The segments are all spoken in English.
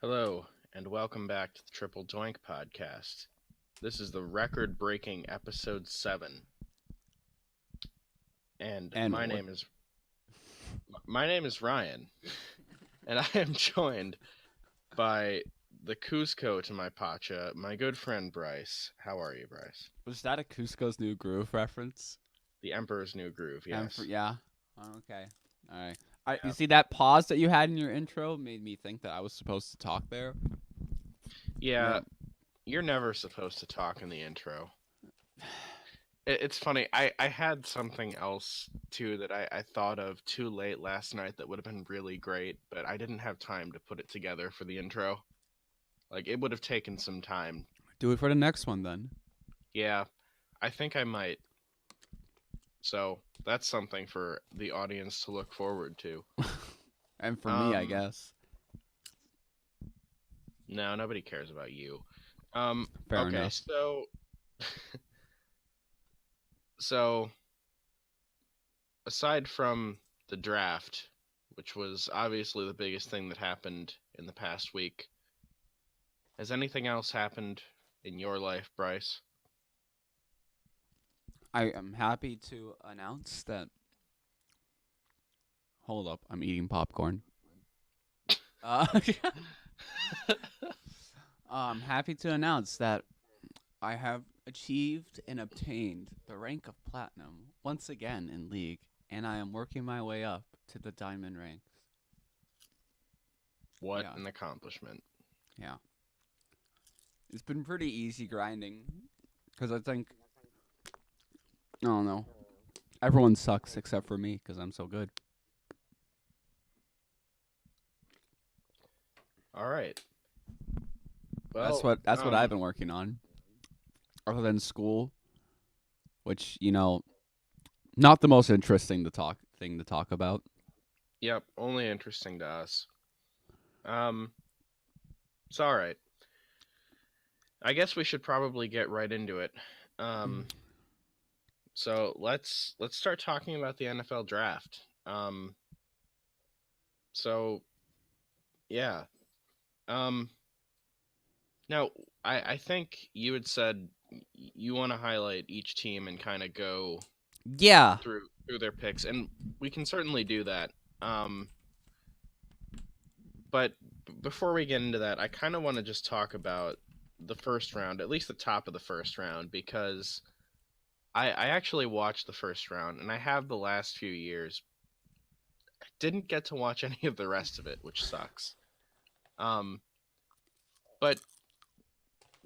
Hello, and welcome back to the Triple Doink podcast. This is the record-breaking episode 7, and And what? my name is Ryan, and I am joined by the Cusco to my pacha, my good friend Bryce. How are you, Bryce? Was that a Cusco's New Groove reference? The Emperor's New Groove, yes. Yeah. Oh, okay. All right. You Yeah. see that pause that you had in your intro made me think that I was supposed to talk there. Yeah, Yep. you're never supposed to talk in the intro. It's funny, I had something else, too, that I thought of too late last night that would have been really great, but I didn't have time to put it together for the intro. Like, it would have taken some time. Do it for the next one then. Yeah, I think I might. So, that's something for the audience to look forward to. And for me, I Um, guess. no, nobody cares about you. Fair Okay, enough. so, aside from the draft, which was obviously the biggest thing that happened in the past week, has anything else happened in your life, Bryce? I am happy to announce that. Hold up, I'm eating popcorn. Uh, I'm happy to announce that I have achieved and obtained the rank of platinum once again in League, and I am working my way up to the diamond ranks. What Yeah, an accomplishment. yeah. It's been pretty easy grinding because I think I don't know. Everyone sucks except for me because I'm so good. All right. That's Well, what I've been working on. Other than school, which not the most interesting to talk about. yep, only interesting to us. Um, it's all right. I guess we should probably get right into it. Um, so let's start talking about the NFL draft. So yeah. Um, now I think you had said you want to highlight each team and kind of go Yeah. through their picks, and we can certainly do that. Um, but before we get into that, I kind of want to just talk about the first round, at least the top of the first round, because I actually watched the first round, and I have the last few years. I didn't get to watch any of the rest of it, which sucks. Um, but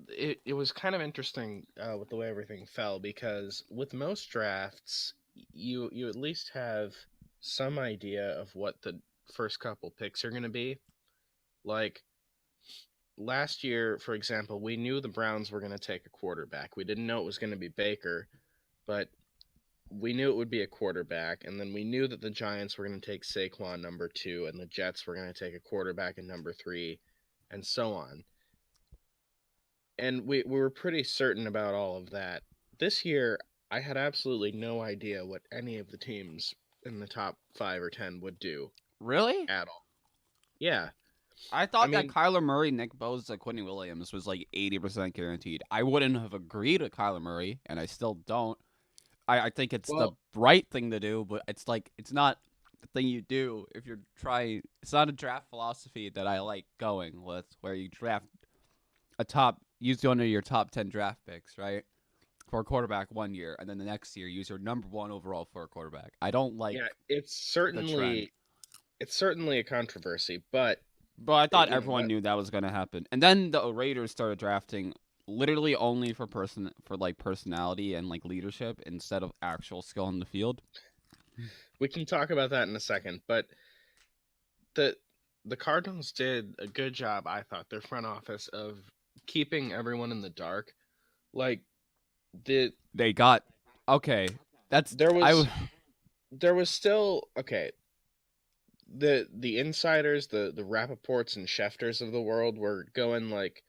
it was kind of interesting with the way everything fell because with most drafts, you at least have some idea of what the first couple picks are going to be. Like last year, for example, we knew the Browns were going to take a quarterback. We didn't know it was going to be Baker, but we knew it would be a quarterback, and then we knew that the Giants were going to take Saquon number 2, and the Jets were going to take a quarterback in number 3, and so on. And we were pretty certain about all of that. This year, I had absolutely no idea what any of the teams in the top 5 or 10 would do Really? at all. Yeah, I I thought that mean, Kyler Murray, Nick Bosa, Quentin Williams was like 80% guaranteed. I wouldn't have agreed with Kyler Murray, and I still don't. I think it's the well, right thing to do, but it's not the thing you do if you're trying. It's not a draft philosophy that I like going with, where you draft use one of your top 10 draft picks, right, for a quarterback 1 year, and then the next year use your number one overall for a quarterback. I don't like yeah, it's the trend. certainly a controversy, but But I thought you know everyone that. knew that was going to happen. And then the Raiders started drafting literally only for like personality and like leadership instead of actual skill in the field. We can talk about that in a second, but the the Cardinals did a good job, I thought, their front office of keeping everyone in the dark. Like the They got okay. That's there I was there was still okay. The insiders, the Rappaports and Schefters of the world were going like,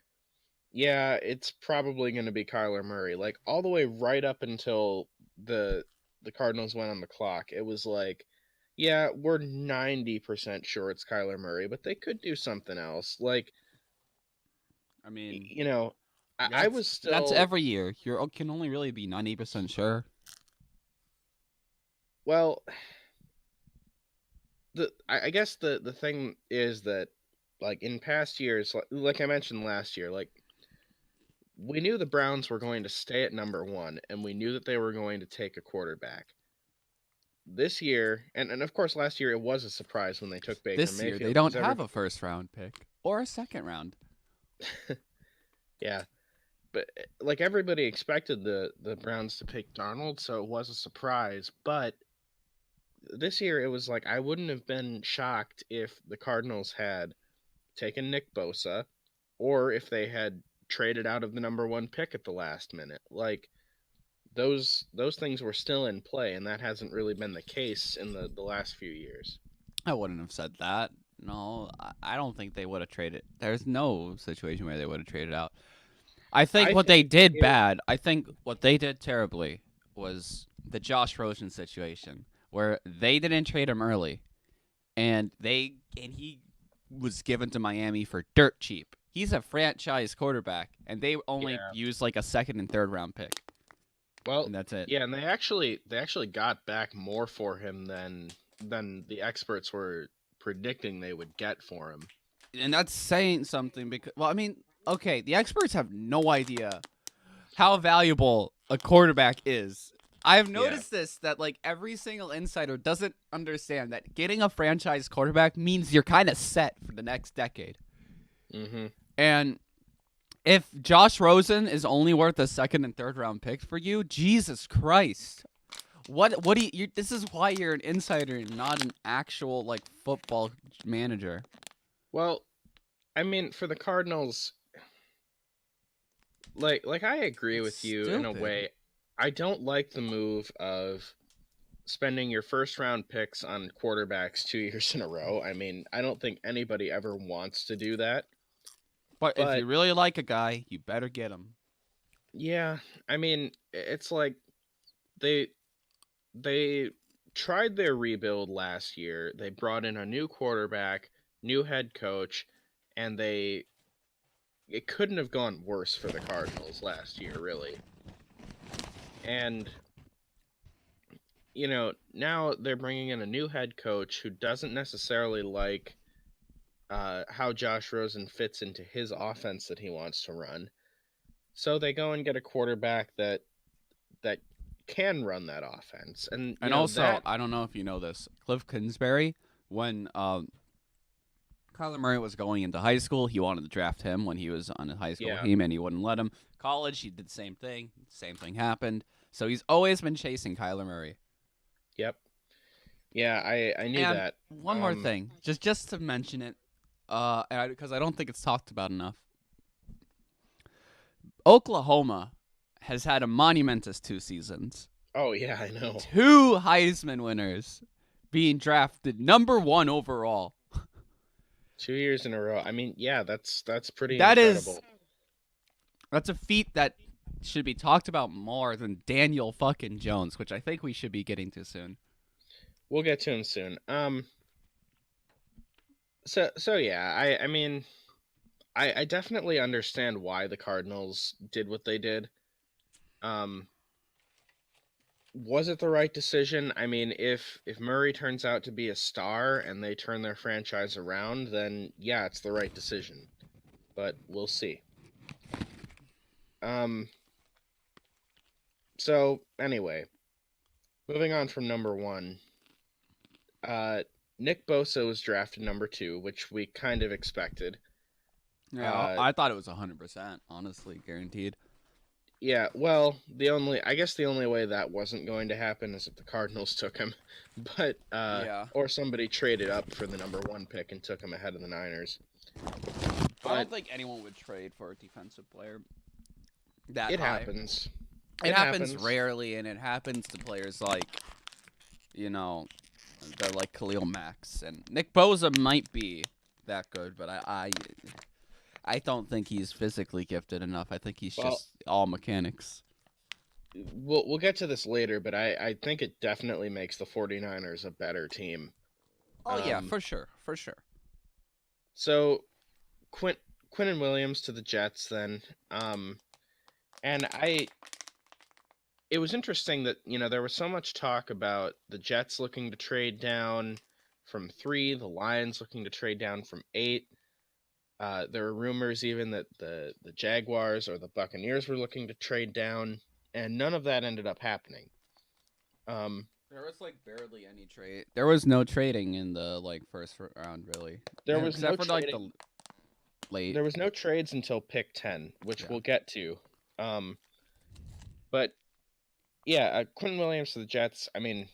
yeah, it's probably going to be Kyler Murray. Like all the way right up until the the Cardinals went on the clock, it was like, yeah, we're 90% sure it's Kyler Murray, but they could do something else. Like I mean, You know, I that's was that's still every year. You can only really be 90% sure. well. I guess the thing is that like in past years, like I mentioned last year, like we knew the Browns were going to stay at number one, and we knew that they were going to take a quarterback. This year, and of course last year it was a surprise when they took Baker This year they Mayfield don't because have everybody, a first round pick or a second round. yeah, but like everybody expected the Browns to pick Darnold, so it was a surprise. But this year it was like I wouldn't have been shocked if the Cardinals had taken Nick Bosa, or if they had traded out of the number one pick at the last minute. Like those things were still in play, and that hasn't really been the case in the last few years. I wouldn't have said that. No, I don't think they would have traded. There's no situation where they would have traded out. I think I what they think did if bad, I think what they did terribly was the Josh Rosen situation where they didn't trade him early and he was given to Miami for dirt cheap. He's a franchise quarterback and they only yeah, used like a second and third round pick well, and that's it. yeah, and they actually got back more for him than the experts were predicting they would get for him. And that's saying something because well, I mean, okay, the experts have no idea how valuable a quarterback is. I've Yeah. noticed this that like every single insider doesn't understand that getting a franchise quarterback means you're kind of set for the next decade. Mm-hmm. And if Josh Rosen is only worth a second and third round pick for you, Jesus Christ. What do you this is why you're an insider and not an actual like football manager. Well, I mean, for the Cardinals, like I agree It's with you in a stupid. way. I don't like the move of spending your first round picks on quarterbacks 2 years in a row. I mean, I don't think anybody ever wants to do that. But if But you really like a guy, you better get him. yeah, I mean, it's like they they tried their rebuild last year. They brought in a new quarterback, new head coach, and they it couldn't have gone worse for the Cardinals last year, really. And now they're bringing in a new head coach who doesn't necessarily like how Josh Rosen fits into his offense that he wants to run. So they go and get a quarterback that can run that offense, and And also, I don't know if you know this, Cliff Kingsbury, when Kyler Murray was going into high school, he wanted to draft him when he was on a high school yeah, team, and he wouldn't let him. College, he did the same thing. Same thing happened. So he's always been chasing Kyler Murray. yep, yeah, I knew And that. one more thing, just to mention it, because I don't think it's talked about enough. Oklahoma has had a monumentous 2 seasons. Oh yeah, I know. 2 Heisman winners being drafted number 1 overall. 2 years in a row. I mean, yeah, that's pretty That is incredible. that's a feat that should be talked about more than Daniel fucking Jones, which I think we should be getting to soon. We'll get to him soon. So yeah, I mean, I definitely understand why the Cardinals did what they did. Um, was it the right decision? I mean, if Murray turns out to be a star and they turn their franchise around, then yeah, it's the right decision. But we'll see. Um, so anyway, moving on from number one, uh, Nick Bosa was drafted number two, which we kind of expected. Yeah, Uh, I thought it was 100%, honestly, guaranteed. yeah, well, I guess the only way that wasn't going to happen is if the Cardinals took him, but Yeah. or somebody traded up for the number one pick and took him ahead of the Niners. I But don't think anyone would trade for a defensive player that it high. happens. It It happens happens. rarely, and it happens to players like, you know, they're like Khalil Max. And Nick Bosa might be that good, but I don't think he's physically gifted enough. I think he's Well, just all mechanics. we'll get to this later, but I think it definitely makes the 49ers a better team. Oh, yeah, Um, for sure. For sure. so Quinnen Williams to the Jets then. And it was interesting that, there was so much talk about the Jets looking to trade down from 3, the Lions looking to trade down from 8. There were rumors even that the Jaguars or the Buccaneers were looking to trade down, and none of that ended up happening. There was barely any trade. There was no trading in the first round, really. There was no Except for trading. the late. There was no trades until pick 10, which we'll get to. But yeah, Quinn Williams to the Jets. I mean,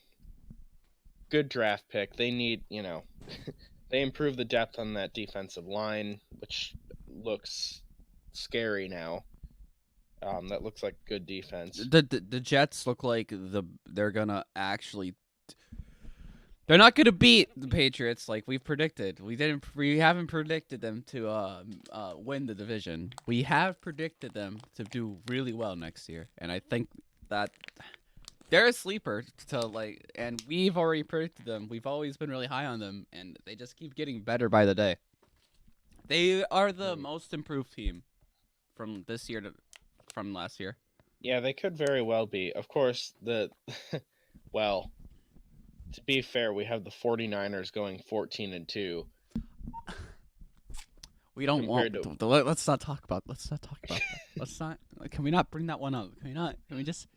good draft pick. They need, they improved the depth on that defensive line, which looks scary now. That looks like good defense. The Jets look like they're gonna actually. They're not gonna beat the Patriots like we've predicted. We haven't predicted them to win the division. We have predicted them to do really well next year, and I think that they're a sleeper and we've already predicted them. We've always been really high on them, and they just keep getting better by the day. They are the most improved team from this year from last year. Yeah, they could very well be. Of course, well, to be fair, we have the 49ers going 14-2. We don't want. Let's not talk about. Let's not talk about that. Let's not. Can we not bring that one up? Can we not? Can we just?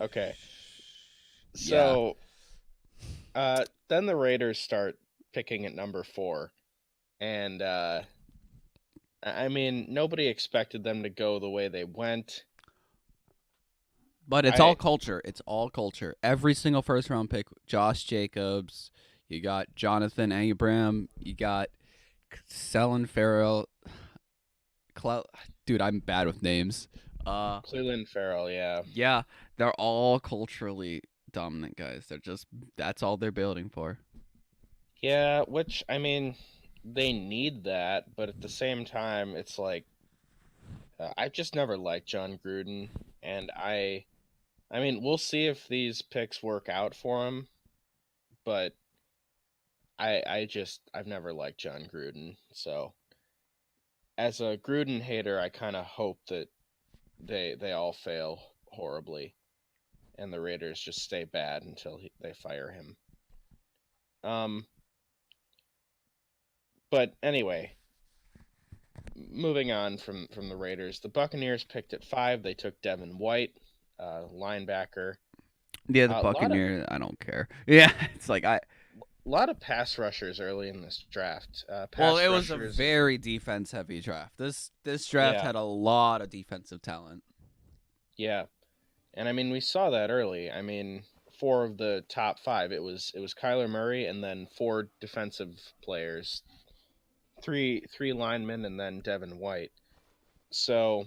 Okay. So, then the Raiders start picking at number 4, and I mean, nobody expected them to go the way they went. But it's all culture. It's all culture. Every single first round pick, Josh Jacobs, you got Jonathan Abram, you got Clelin Ferrell. Dude, I'm bad with names. Clelin Ferrell, yeah. Yeah, they're all culturally dominant guys. That's all they're building for. Yeah, which, I mean, they need that, but at the same time, it's like, I've just never liked John Gruden, and I mean, we'll see if these picks work out for him, but I've never liked John Gruden, so as a Gruden hater, I kind of hope that they all fail horribly, and the Raiders just stay bad until they fire him. But anyway, moving on from the Raiders, the Buccaneers picked at 5. They took Devin White, linebacker. Yeah, the Buccaneers. I don't care. Yeah, it's like a lot of pass rushers early in this draft. It was a very defense-heavy draft. This draft had a lot of defensive talent. Yeah, and I mean we saw that early. I mean, 4 of the top 5, it was Kyler Murray, and then 4 defensive players, 3 linemen, and then Devin White. So,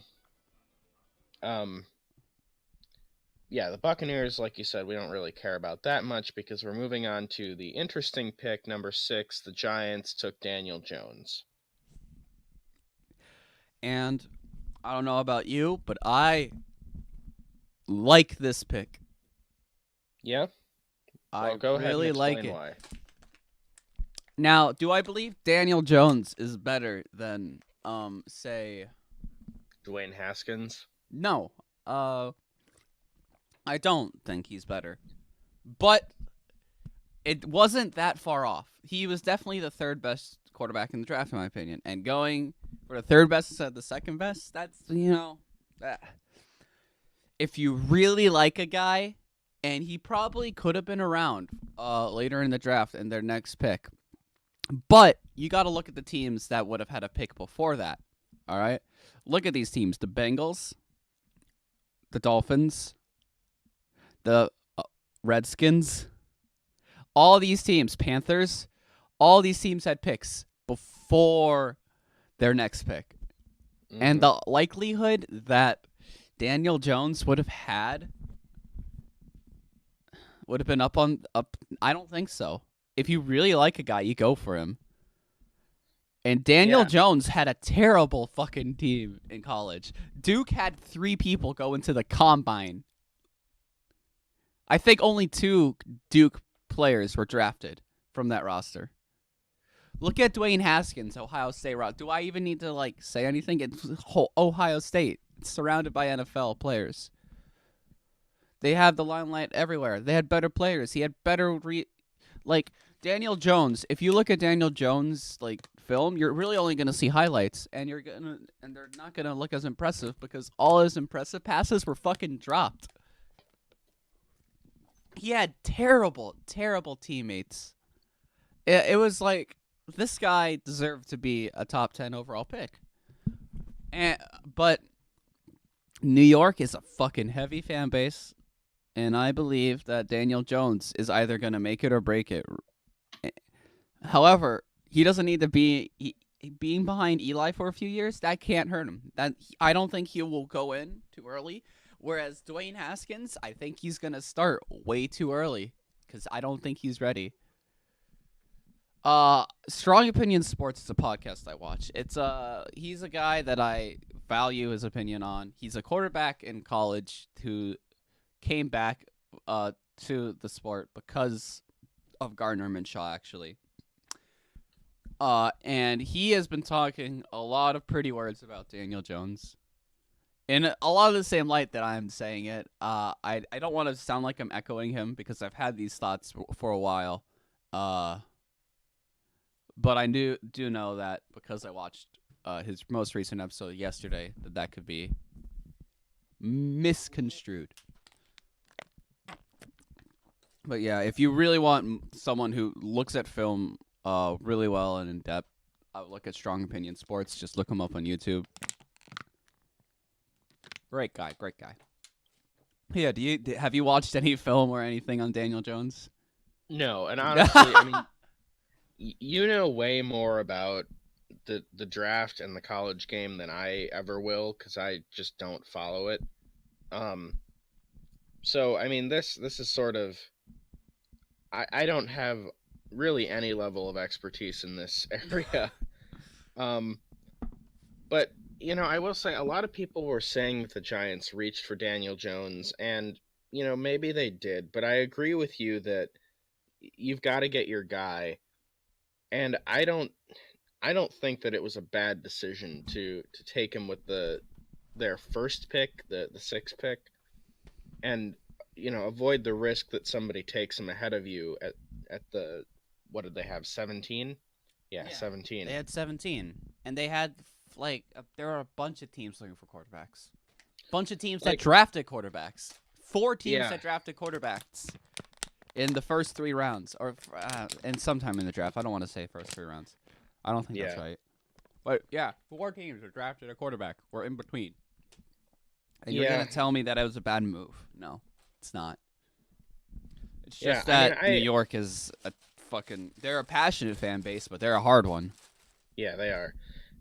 yeah, the Buccaneers, like you said, we don't really care about that much because we're moving on to the interesting pick, number 6. The Giants took Daniel Jones. And I don't know about you, but I like this pick. Yeah? I go ahead and like explain it. Why. Now, do I believe Daniel Jones is better than, say... Dwayne Haskins? No. I don't think he's better. But it wasn't that far off. He was definitely the 3rd best quarterback in the draft, in my opinion. And going for the 3rd best instead of the 2nd best, that's, if you really like a guy, and he probably could have been around later in the draft in their next pick. But you got to look at the teams that would have had a pick before that. All right? Look at these teams. The Bengals, the Dolphins, the Redskins, all these teams, Panthers, all these teams had picks before their next pick. Mm-hmm. And the likelihood that Daniel Jones would have been up. I don't think so. If you really like a guy, you go for him. And Daniel Jones had a terrible fucking team in college. Duke had 3 people go into the combine. I think only 2 Duke players were drafted from that roster. Look at Dwayne Haskins, Ohio State route. Do I even need to like say anything? It's Ohio State. It's surrounded by NFL players. They have the limelight everywhere. They had better players. He had better like Daniel Jones. If you look at Daniel Jones like film, you're really only going to see highlights, and they're not going to look as impressive because all his impressive passes were fucking dropped. He had terrible, terrible teammates. It was like this guy deserved to be a top 10 overall pick. But New York is a fucking heavy fan base, and I believe that Daniel Jones is either going to make it or break it. However, he doesn't need to be being behind Eli for a few years. That can't hurt him. I don't think he will go in too early. Whereas Dwayne Haskins, I think he's going to start way too early because I don't think he's ready. Strong Opinion Sports is a podcast I watch. He's a guy that I value his opinion on. He's a quarterback in college who came back to the sport because of Gardner Minshew, actually. And he has been talking a lot of pretty words about Daniel Jones. In a lot of the same light that I'm saying it. I don't want to sound like I'm echoing him because I've had these thoughts for a while. But I do know that because I watched his most recent episode yesterday, that could be misconstrued. But yeah, if you really want someone who looks at film really well and in depth, I would look at Strong Opinion Sports. Just look him up on YouTube. Great guy. Yeah, have you watched any film or anything on Daniel Jones? No, and honestly, I mean, you know way more about the draft and the college game than I ever will because I just don't follow it. So I mean, this is sort of I don't have really any level of expertise in this area. But I will say a lot of people were saying that the Giants reached for Daniel Jones, and maybe they did, but I agree with you that you've got to get your guy, and I don't think that it was a bad decision to take him with their first pick, the sixth pick, and avoid the risk that somebody takes him ahead of you at the what did they have, 17? Yeah, 17. They had 17, and they had there are a bunch of teams looking for quarterbacks. Bunch of teams that drafted quarterbacks. 4 teams that drafted quarterbacks in the first 3 rounds, and sometime in the draft. I don't want to say first 3 rounds. I don't think that's right. But yeah, 4 teams that drafted a quarterback were in between. And you're gonna tell me that it was a bad move? No, it's not. It's just that New York is they're a passionate fan base, but they're a hard one. Yeah, they are.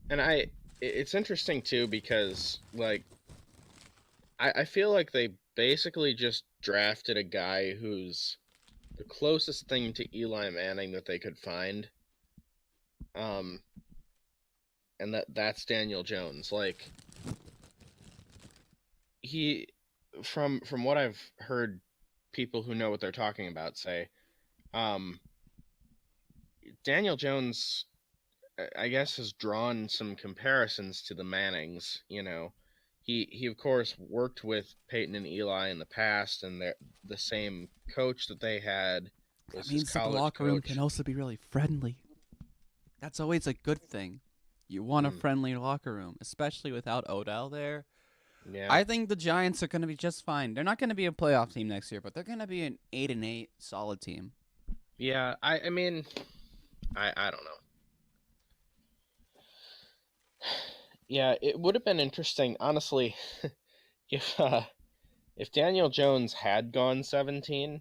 And it's interesting too because I feel like they basically just drafted a guy who's the closest thing to Eli Manning that they could find. And that's Daniel Jones. Like he from what I've heard people who know what they're talking about say, Daniel Jones I guess has drawn some comparisons to the Mannings. He of course worked with Peyton and Eli in the past, and the same coach that they had was that means his college the locker coach. room can also be really friendly. That's always a good thing. You want a friendly locker room, especially without Odell there. Yeah, I think the Giants are going to be just fine. They're not going to be a playoff team next year, but they're going to be an 8-8 solid team. Yeah, I mean, I don't know. Yeah, it would have been interesting, honestly, if Daniel Jones had gone 17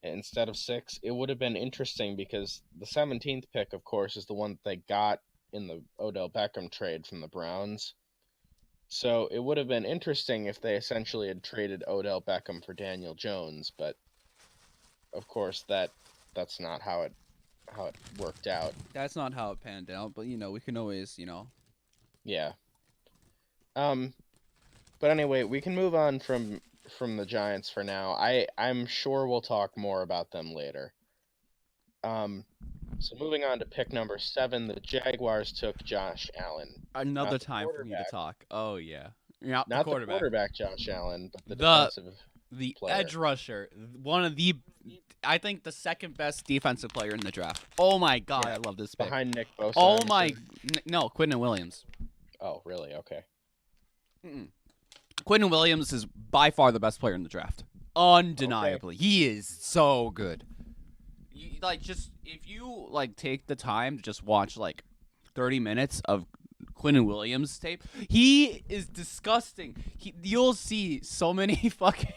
instead of 6. It would have been interesting because the 17th pick, of course, is the one that they got in the Odell Beckham trade from the Browns. So it would have been interesting if they essentially had traded Odell Beckham for Daniel Jones, but of course that's not how it worked out. That's not how it panned out, but we can always, Yeah. But anyway, we can move on from the Giants for now. I'm sure we'll talk more about them later. So moving on to pick number 7, the Jaguars took Josh Allen. Another Not the time for me to quarterback, talk. Oh yeah, yeah, the not the quarterback, quarterback Josh Allen, but the the defensive the player. edge rusher, one of the, I think the second best defensive player in the draft. Oh my god, Yeah, I love this pick. behind Nick Bosa, Oh I'm my, assuming. no, Quinton Williams. Oh, really? Okay. Mm-mm. Quinton Williams is by far the best player in the draft. Okay. Undeniably, he is so good. Like, just if you like take the time to just watch like 30 minutes of Quinton Williams tape, he is disgusting. You'll see so many fucking.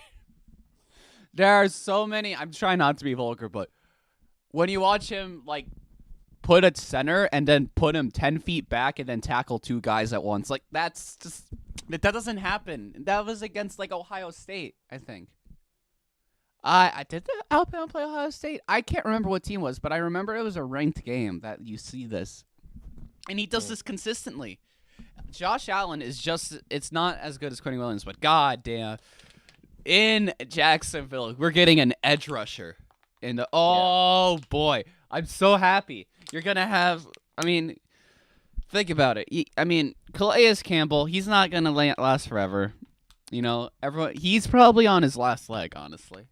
There are so many. I'm trying not to be vulgar, but when you watch him like put at center and then put him 10 feet back and then tackle two guys at once, like that's just that doesn't happen. That was against like Ohio State, I think. I did the Alabama play Ohio State. I can't remember what team it was, but I remember it was a ranked game that you see this, and he does this consistently. Josh Allen is just—it's not as good as Quentin Williams, but goddamn, in Jacksonville, we're getting an edge rusher. And oh boy, I'm so happy. You're gonna have. I mean, think about it. Calais Campbell, he's not gonna last forever. You know, he's probably on his last leg, honestly.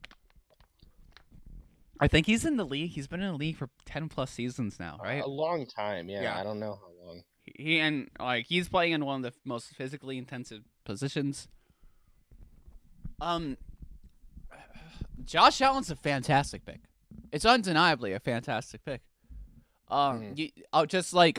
I think he's in the league. He's been in the league for 10 plus seasons now, right? A long time, yeah. Yeah. I don't know how long. He's playing in one of the most physically intensive positions. Josh Allen's a fantastic pick. It's undeniably a fantastic pick. Just like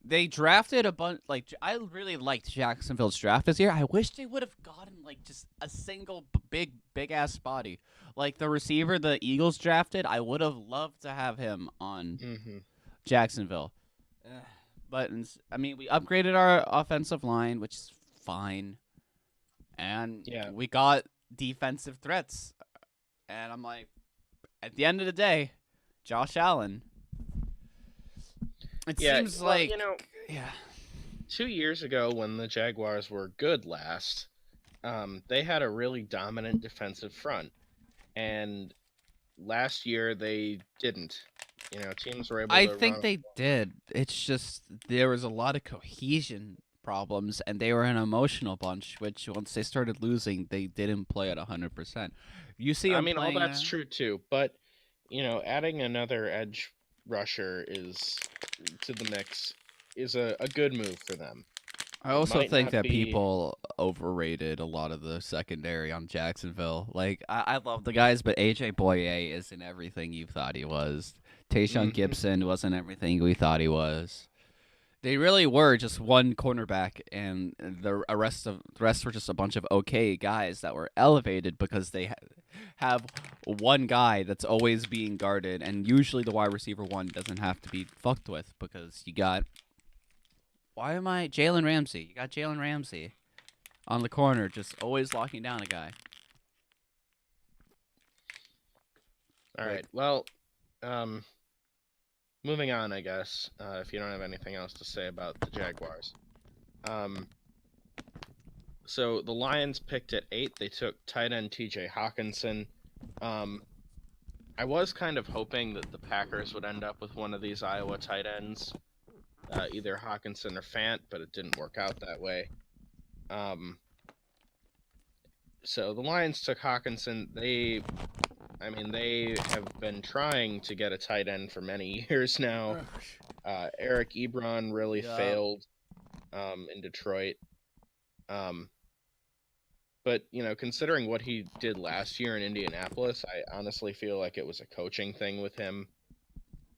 they drafted a bunch. Like I really liked Jacksonville's draft this year. I wish they would have gotten like just a single big ass body. Like the receiver the Eagles drafted, I would have loved to have him on Jacksonville. But I mean, we upgraded our offensive line, which is fine, and we got defensive threats. And I'm like, at the end of the day, Josh Allen. It seems like 2 years ago when the Jaguars were good last, they had a really dominant defensive front, and last year they didn't. Teams were able to. I think they did. It's just there was a lot of cohesion problems, and they were an emotional bunch. Which once they started losing, they didn't play at 100%. You see, all that's true too. But adding another edge rusher to the mix is a good move for them. I also think that people overrated a lot of the secondary on Jacksonville. Like, I love the guys, but AJ Boye isn't everything you thought he was. Tayshaun Gibson wasn't everything we thought he was. They really were just one cornerback, and the rest were just a bunch of okay guys that were elevated because they have one guy that's always being guarded, and usually the wide receiver one doesn't have to be fucked with because you got Jalen Ramsey. You got Jalen Ramsey on the corner, just always locking down a guy. All right. Well, moving on, I guess, if you don't have anything else to say about the Jaguars. So the Lions picked at 8. They took tight end TJ Hawkinson. I was kind of hoping that the Packers would end up with one of these Iowa tight ends, either Hawkinson or Fant, but it didn't work out that way. So the Lions took Hawkinson. They have been trying to get a tight end for many years now. Eric Ebron really failed in Detroit. But, considering what he did last year in Indianapolis, I honestly feel like it was a coaching thing with him.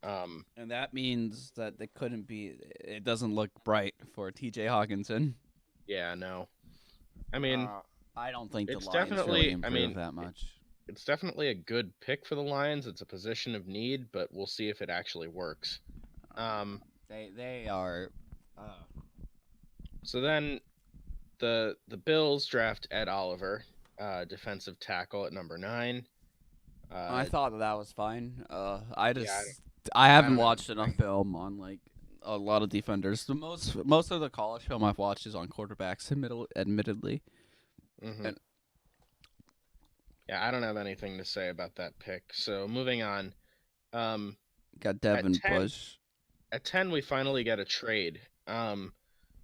And that means that it doesn't look bright for TJ Hawkinson. Yeah, no. I mean, I don't think the it's Lions definitely really improved that much. It's definitely a good pick for the Lions. It's a position of need, but we'll see if it actually works. They are. So then, the Bills draft Ed Oliver, defensive tackle at number 9. I thought that was fine. I haven't watched enough film on like a lot of defenders. The most of the college film I've watched is on quarterbacks, admittedly. And, yeah, I don't have anything to say about that pick. So moving on, Um, Got at Devin 10, Bush. at 10 we finally get a trade.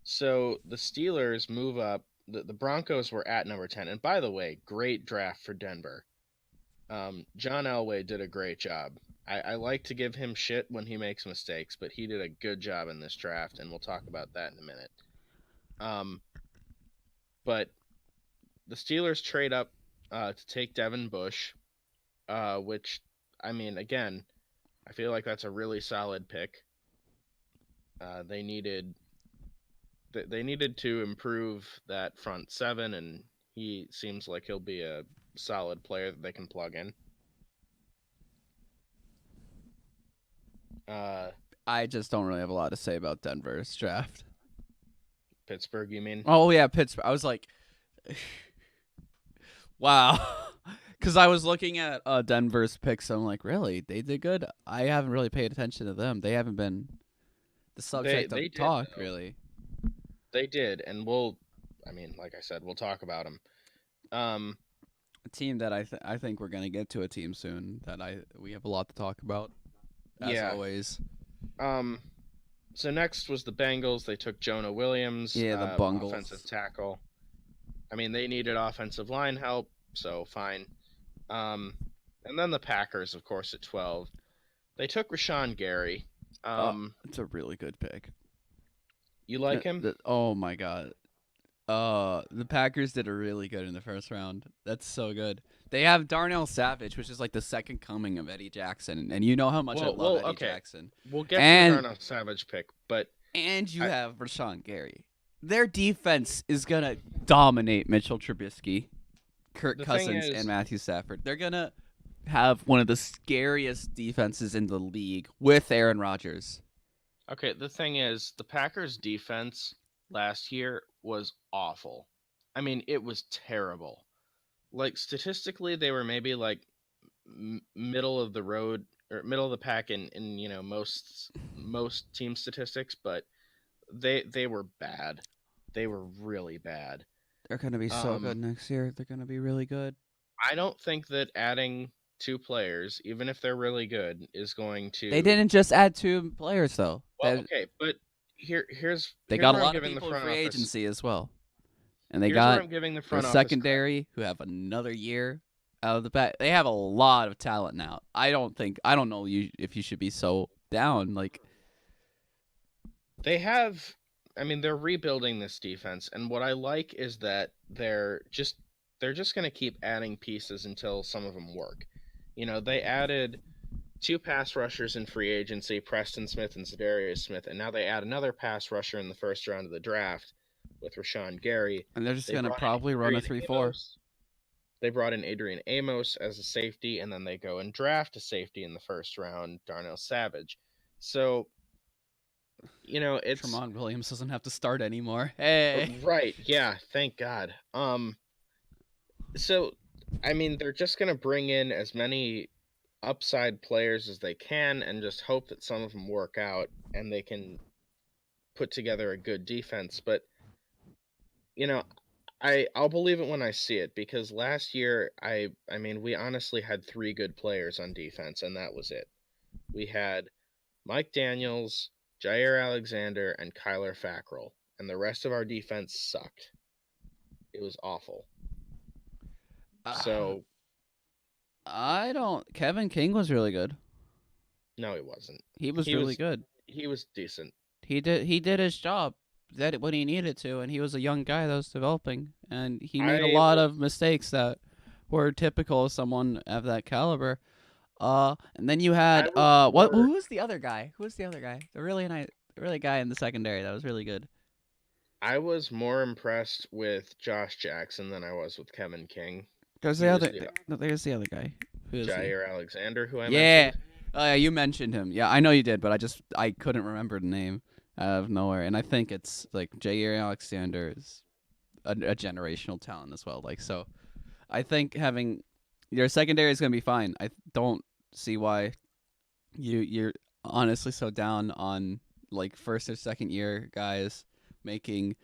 So the Steelers move up. The Broncos were at number 10. And by the way, great draft for Denver. John Elway did a great job. I like to give him shit when he makes mistakes, but he did a good job in this draft, and we'll talk about that in a minute. Um, but the Steelers trade up to take Devin Bush, which, I mean, again, I feel like that's a really solid pick. They needed to improve that front seven, and he seems like he'll be a solid player that they can plug in. Uh, I just don't really have a lot to say about Denver's draft. Pittsburgh, you mean? Oh yeah, Pittsburgh. I was like, wow, because I was looking at Denver's picks. I'm like, really, they did good. I haven't really paid attention to them. They haven't been the subject They of did talk, though. really. They did, and I mean, like I said, we'll talk about them. Um, A team that I think we're gonna get to a team soon that we have a lot to talk about, as yeah. always. Um, so next was the Bengals. They took Jonah Williams, Yeah, the offensive Bungles. tackle. I mean, they needed offensive line help, so fine. Um, and then the Packers, of course, at 12. They took Rashawn Gary. It's a really good pick. You like him? Oh my god. The Packers did a really good in the first round. That's so good. They have Darnell Savage, which is like the second coming of Eddie Jackson, and you know how much I love Eddie Okay. Jackson. We'll get to the And Darnell Savage pick, but you I, have Rashawn Gary. Their defense is gonna dominate Mitchell Trubisky, Kirk the thing Cousins, is, and Matthew Stafford. They're gonna have one of the scariest defenses in the league with Aaron Rodgers. okay, the thing is, the Packers' defense last year was awful. I mean, it was terrible. Like statistically, they were maybe like middle of the road or middle of the pack in most team statistics, but they were bad. They were really bad. They're gonna be so good Um, next year. They're gonna be really good. I don't think that adding two players, even if they're really good, is going They to. didn't just add two players though. Well, okay, but They here's got a where I'm lot of giving the people in front free office. agency as well, and they Here's where got I'm giving the their front office credit. secondary who have another year out of the back. They have a lot of talent now. I don't know if you should be so down. Like They have, I mean, they're rebuilding this defense, and what I like is that they're just going to keep adding pieces until some of them work. You know, they added two pass rushers in free agency, Preston Smith and Za'Darius Smith, and now they add another pass rusher in the first round of the draft with Rashawn Gary. and they're just They gonna brought in probably run a Adrian 3-4. Amos. They brought in Adrian Amos as a safety, and then they go and draft a safety in the first round, Darnell Savage. So, you know, it's Tremont Williams doesn't have to start anymore. Hey. right. Yeah, thank God. So I mean, they're just going to bring in as many upside players as they can and just hope that some of them work out and they can put together a good defense. But you know, I'll believe it when I see it because last year I mean, we honestly had three good players on defense and that was it. We had Mike Daniels, Jair Alexander, and Kyler Fackrell, and the rest of our defense sucked. It was awful. Uh, So I don't. Kevin King was really good. no, he wasn't. He was He really was good. he was decent. He did his job that when he needed to, and he was a young guy that was developing, and he made a I lot will. of mistakes that were typical of someone of that caliber. And then you I had was what? more. Who was the other guy? Who was the other guy? The really nice, really guy in the secondary that was really good. I was more impressed with Josh Jackson than I was with Kevin King. There's the He was other. the No, there's the other guy. Who is he? Jair Alexander who I Yeah. mentioned. Oh yeah, you mentioned him. Yeah, I know you did, but I couldn't remember the name out of nowhere. And I think it's like Jair Alexander is a generational talent as well. Like so, I think having your secondary is gonna be fine. I don't see why you're honestly so down on like first or second year guys making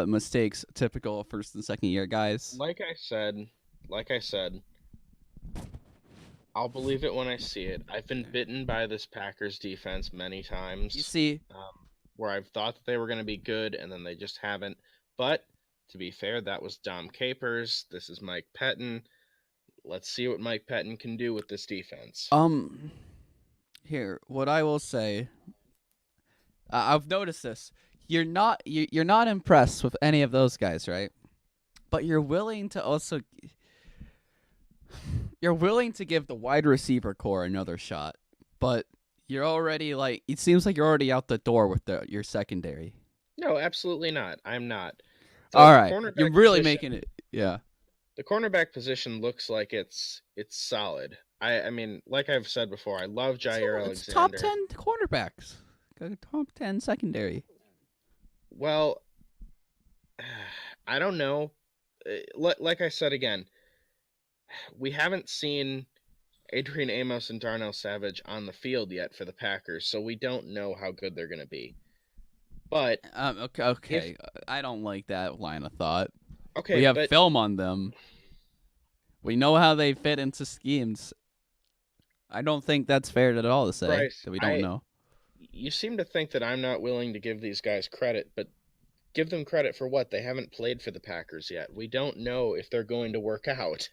mistakes typical of first and second year guys. Like I said, like I said, I'll believe it when I see it. I've been bitten by this Packers defense many You times, see, where I've thought that they were going to be good and then they just haven't. But to be fair, that was Dom Capers. This is Mike Pettin. Let's see what Mike Pettin can do with this defense. um, here, what I will say, I've noticed this. You're not impressed with any of those guys, right? But you're willing to give the wide receiver core another shot. But you're already like it seems like you're already out the door with your secondary. No, absolutely not. I'm not. All The right, you're cornerback really position. making it. Yeah, The cornerback position looks like it's solid. I mean, like I've said before, I love Jair it's top Alexander. 10 cornerbacks, got a top 10 secondary. Well, I don't know. Like I said again, we haven't seen Adrian Amos and Darnell Savage on the field yet for the Packers, so we don't know how good they're going to be. But Okay, if I don't like that line of thought. We okay, have but film on them. We know how they fit into schemes. I don't think that's fair at all to say Bryce, that we don't I know. you seem to think that I'm not willing to give these guys credit, but give them credit for what? They haven't played for the Packers yet. We don't know if they're going to work out.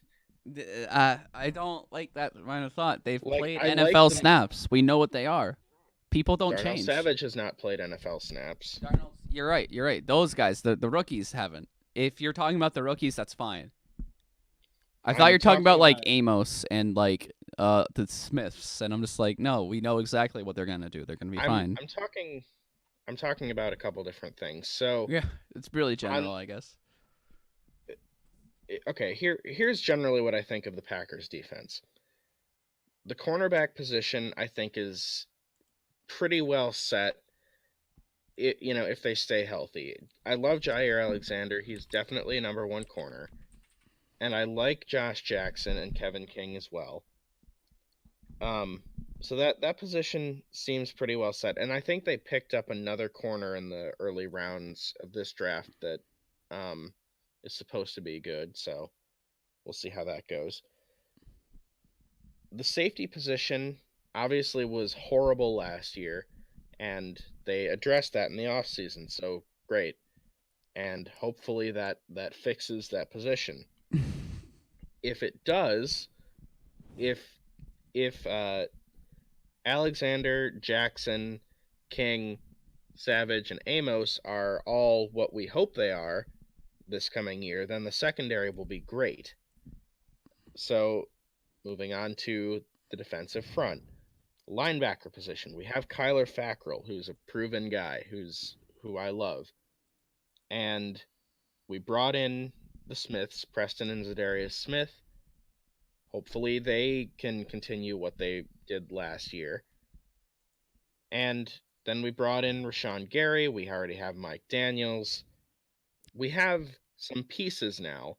I don't like that line of thought. They've Like played I like NFL them. snaps. We know what they are. People don't Darnell change. Savage has not played NFL snaps. Darnold, you're right. You're right. Those guys, the rookies haven't. If you're talking about the rookies, that's fine. I thought you I'm were talking about talking like Amos and like the Smiths, and I'm just like, no, we know exactly what they're gonna do. They're gonna be I'm fine. I'm talking I'm talking about a couple different things. So, Yeah, it's really on general, I guess. okay, here's generally what I think of the Packers defense. The cornerback position I think is pretty well set. If they stay healthy. I love Jair Alexander. He's definitely a number one corner. And I like Josh Jackson and Kevin King as well. Um, so that position seems pretty well set, and I think they picked up another corner in the early rounds of this draft that um, is supposed to be good. So we'll see how that goes. The safety position obviously was horrible last year, and they addressed that in the offseason. So great, and hopefully that fixes that position. If it does, if if Alexander, Jackson, King, Savage, and Amos are all what we hope they are this coming year, then the secondary will be great. So, moving on to the defensive front. Linebacker position. We have Kyler Fackrell, who's a proven guy, who I love. And we brought in the Smiths, Preston and Zadarius Smith. Hopefully they can continue what they did last year. And then we brought in Rashawn Gary. We already have Mike Daniels. We have some pieces now.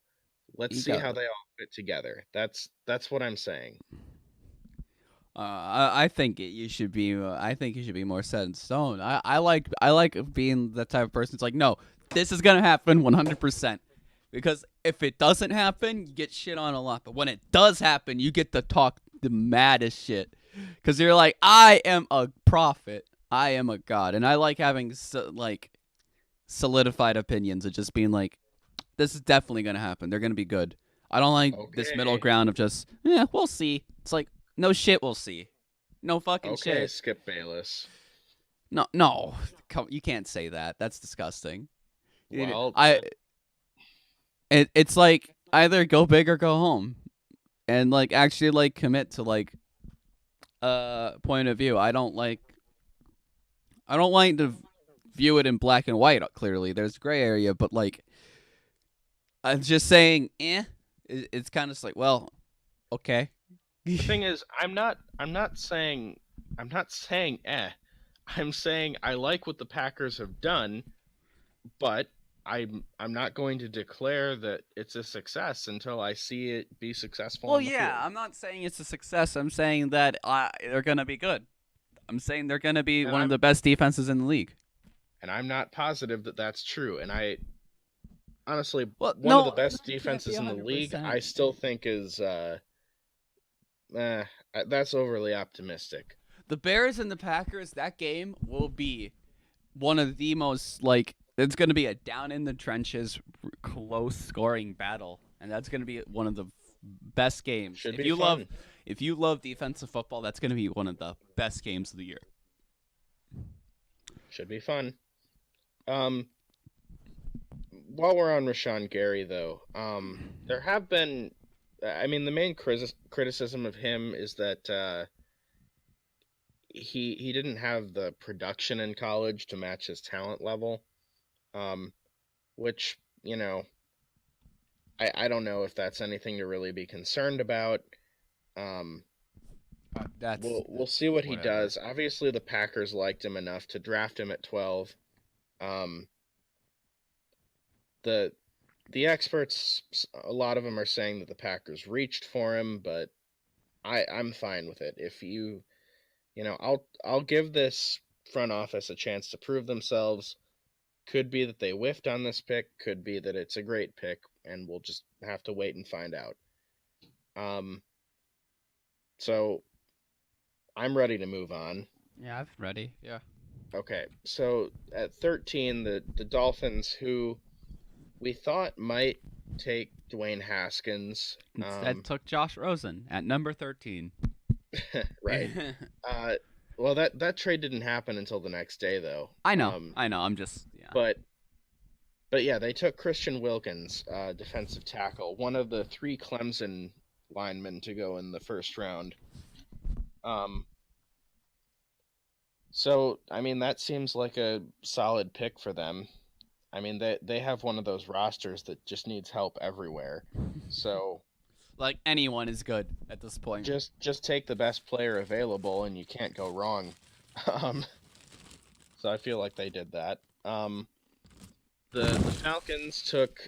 Let's You see got. how they all fit together. That's what I'm saying. I think you should be. I think you should be more set in stone. I like being the type of person. It's like, no, this is gonna happen 100%. Because if it doesn't happen, you get shit on a lot. But when it does happen, you get to talk the maddest shit. Because you're like, I am a prophet. I am a god. And I like having, like, solidified opinions of just being like, this is definitely going to happen. They're going to be good. I don't like this middle Okay. ground of just, yeah, we'll see. It's like, no shit, we'll see. No fucking Okay, shit. Skip Bayless. No. You can't say that. That's disgusting. Well, It's like either go big or go home, and like actually like commit to like point of view. I don't like to view it in black and white. Clearly, there's gray area, but like I'm just saying, it's kind of like, well, okay. the thing is, I'm not saying I'm saying I like what the Packers have done, but I'm not going to declare that it's a success until I see it be successful Well, on the yeah, field. I'm not saying it's a success. I'm saying that they're gonna be good. I'm saying they're gonna be And one of I'm the best defenses in the league. and I'm not positive that that's true. And I honestly, Well, one of the no, best you can't be defenses in the league, 100%. I still think is That's overly optimistic. The Bears and the Packers, that game will be one of the most like it's going to be a down in the trenches, close scoring battle, and that's going to be one of the best games. Should be fun. If you love defensive football, that's going to be one of the best games of the year. Should be fun. Um, while we're on Rashawn Gary, though, there have been, I mean, the main criticism of him is that he didn't have the production in college to match his talent level, um, which I don't know if that's anything to really be concerned about. Um, we'll see what he whatever. does. Obviously, the Packers liked him enough to draft him at 12. Um, the the experts, a lot of them are saying that the Packers reached for him, but I'm fine with it. If I'll give this front office a chance to prove themselves. Could be that they whiffed on this pick, could be that it's a great pick, and we'll just have to wait and find out. So I'm ready to move on. Yeah, I'm ready. Yeah. Okay, so at 13, the Dolphins, who we thought might take Dwayne Haskins. Instead, took Josh Rosen at number 13. Right. Well, that trade didn't happen until the next day, though. I know. I'm just But yeah, they took Christian Wilkins, defensive tackle, one of the 3 Clemson linemen to go in the first round. So I mean that seems like a solid pick for them. I mean they have one of those rosters that just needs help everywhere. So like anyone is good at this point. just take the best player available and you can't go wrong. Um, so I feel like they did that. The Falcons took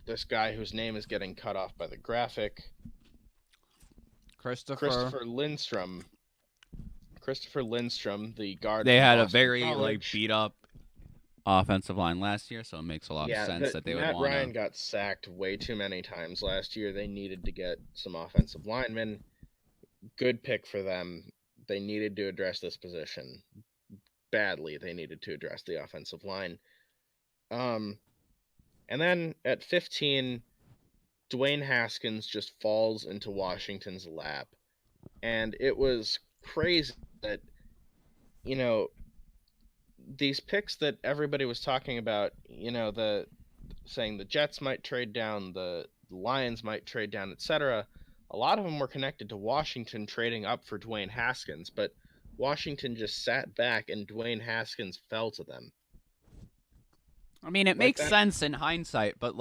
this guy whose name is getting cut off by the graphic. Christopher Lindstrom. Christopher Lindstrom, the guard. They had a Boston very College. beat up offensive line last year, so it makes a lot of sense that they would want. Matt Ryan got sacked way too many times last year. They needed to get some offensive linemen. Good pick for them. They needed to address this position badly. They needed to address the offensive line. And then at 15, Dwayne Haskins just falls into Washington's lap. And it was crazy that, these picks that everybody was talking about, saying the Jets might trade down, the Lions might trade down, etc. A lot of them were connected to Washington trading up for Dwayne Haskins, but Washington just sat back and Dwayne Haskins fell to them. I mean, it makes sense in hindsight, but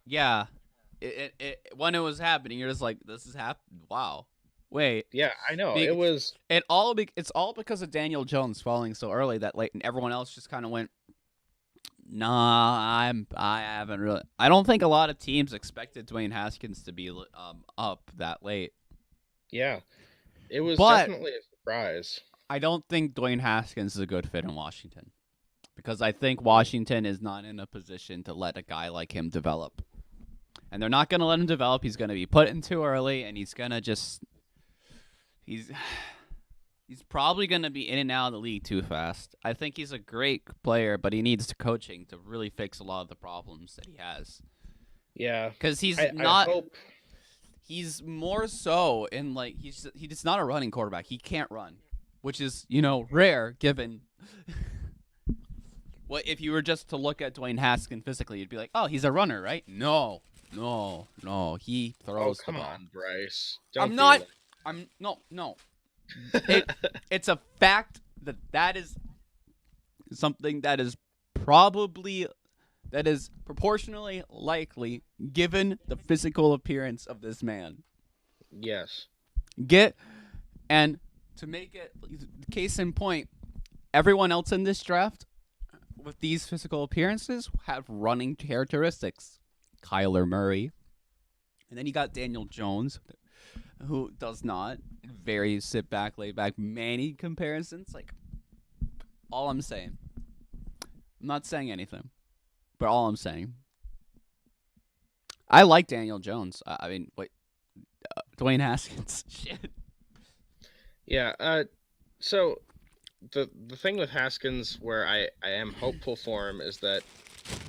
yeah, it when it was happening, you're just like, this is happening. Wow. Wait. Yeah, I know. It's all because of Daniel Jones falling so early that late, and everyone else just kind of went, nah, I haven't really. I don't think a lot of teams expected Dwayne Haskins to be up that late. Yeah, it was definitely a surprise. I don't think Dwayne Haskins is a good fit in Washington because I think Washington is not in a position to let a guy like him develop, and they're not going to let him develop. He's going to be put in too early, and he's going to just. He's probably going to be in and out of the league too fast. I think he's a great player, but he needs coaching to really fix a lot of the problems that he has. Yeah, because he's He's more so in he's not a running quarterback. He can't run, which is rare given. What if you were just to look at Dwayne Haskins physically, you'd be like, oh, he's a runner, right? No, he throws the ball. Come on, Bryce. No. It's a fact that is something that is proportionally likely given the physical appearance of this man. Yes. And to make it case in point, everyone else in this draft with these physical appearances have running characteristics. Kyler Murray. And then you got Daniel Jones, who does not. Very sit back, laid back, Manny comparisons. All I'm saying. I'm not saying anything, but all I'm saying. I like Daniel Jones. I mean, Dwayne Haskins. Shit. Yeah. So the thing with Haskins, where I am hopeful for him, is that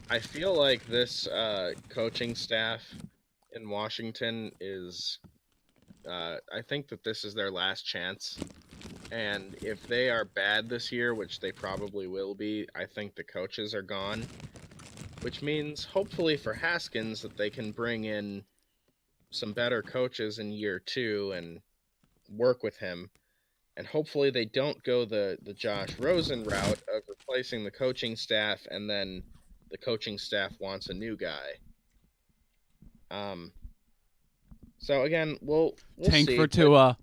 I feel like this coaching staff in Washington is. I think that this is their last chance. And if they are bad this year, which they probably will be, I think the coaches are gone. Which means, hopefully for Haskins, that they can bring in some better coaches in year two and work with him. And hopefully they don't go the Josh Rosen route of replacing the coaching staff and then the coaching staff wants a new guy. Um, so again, we'll Tank see, for but Tua.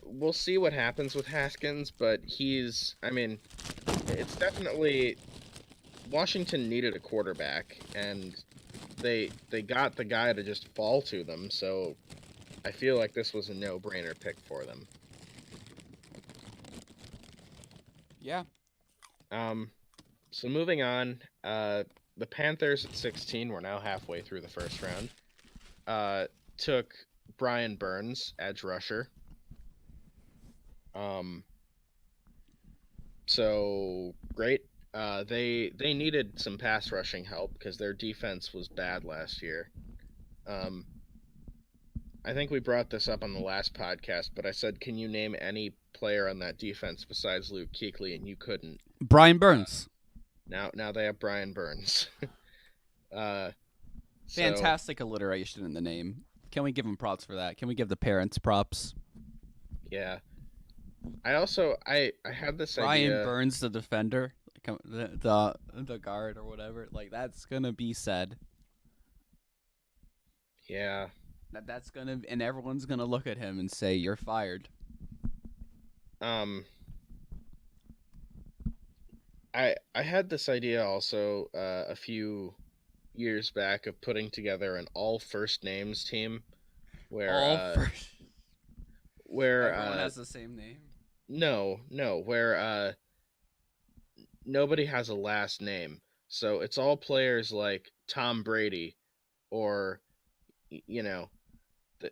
we'll see what happens with Haskins. But I mean, it's definitely Washington needed a quarterback, and they got the guy to just fall to them. So I feel like this was a no-brainer pick for them. Yeah. Um, so moving on, the Panthers at 16. We're now halfway through the first round. Took Brian Burns, edge rusher. Um, so great. They needed some pass rushing help because their defense was bad last year. Um, I think we brought this up on the last podcast, but I said, can you name any player on that defense besides Luke Kuechly, and you couldn't. Brian Burns. Now they have Brian Burns. uh, so Fantastic alliteration in the name. Can we give him props for that? Can we give the parents props? yeah, I had this Brian idea. Burns, the defender, the guard or whatever. Like that's gonna be said. Yeah, That's gonna and everyone's gonna look at him and say you're fired. um, I had this idea also a few years back of putting together an all first names team where All first. where Everyone has the same name. no where nobody has a last name. So it's all players like Tom Brady or you know, the,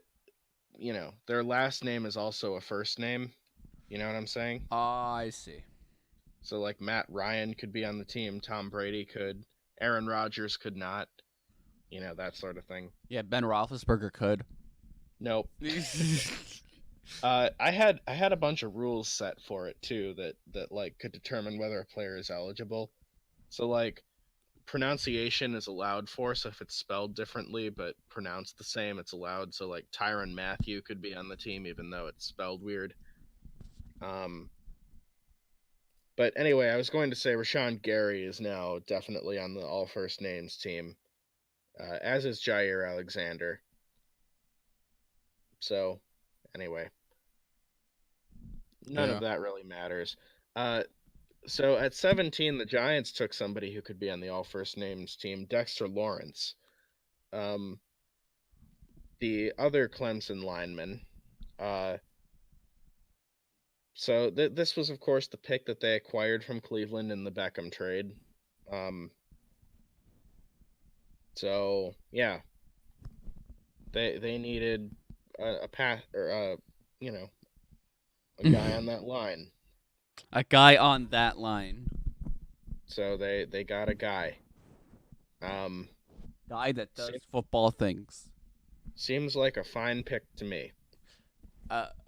their last name is also a first name. You know what I'm saying? I see. So like Matt Ryan could be on the team, Tom Brady could, Aaron Rodgers could not, that sort of thing. Yeah, Ben Roethlisberger could. Nope. I had a bunch of rules set for it too that like could determine whether a player is eligible. So like pronunciation is allowed for, so if it's spelled differently but pronounced the same, it's allowed. So like Tyrann Mathieu could be on the team even though it's spelled weird. But anyway, I was going to say Rashawn Gary is now definitely on the all first names team, as is Jair Alexander. So anyway, none of that really matters. So at 17, the Giants took somebody who could be on the all first names team, Dexter Lawrence. Um, the other Clemson lineman. So this was, of course, the pick that they acquired from Cleveland in the Beckham trade. So yeah, they needed a pass or a guy on that line. A guy on that line. So they got a guy. Guy that does football things. Seems like a fine pick to me.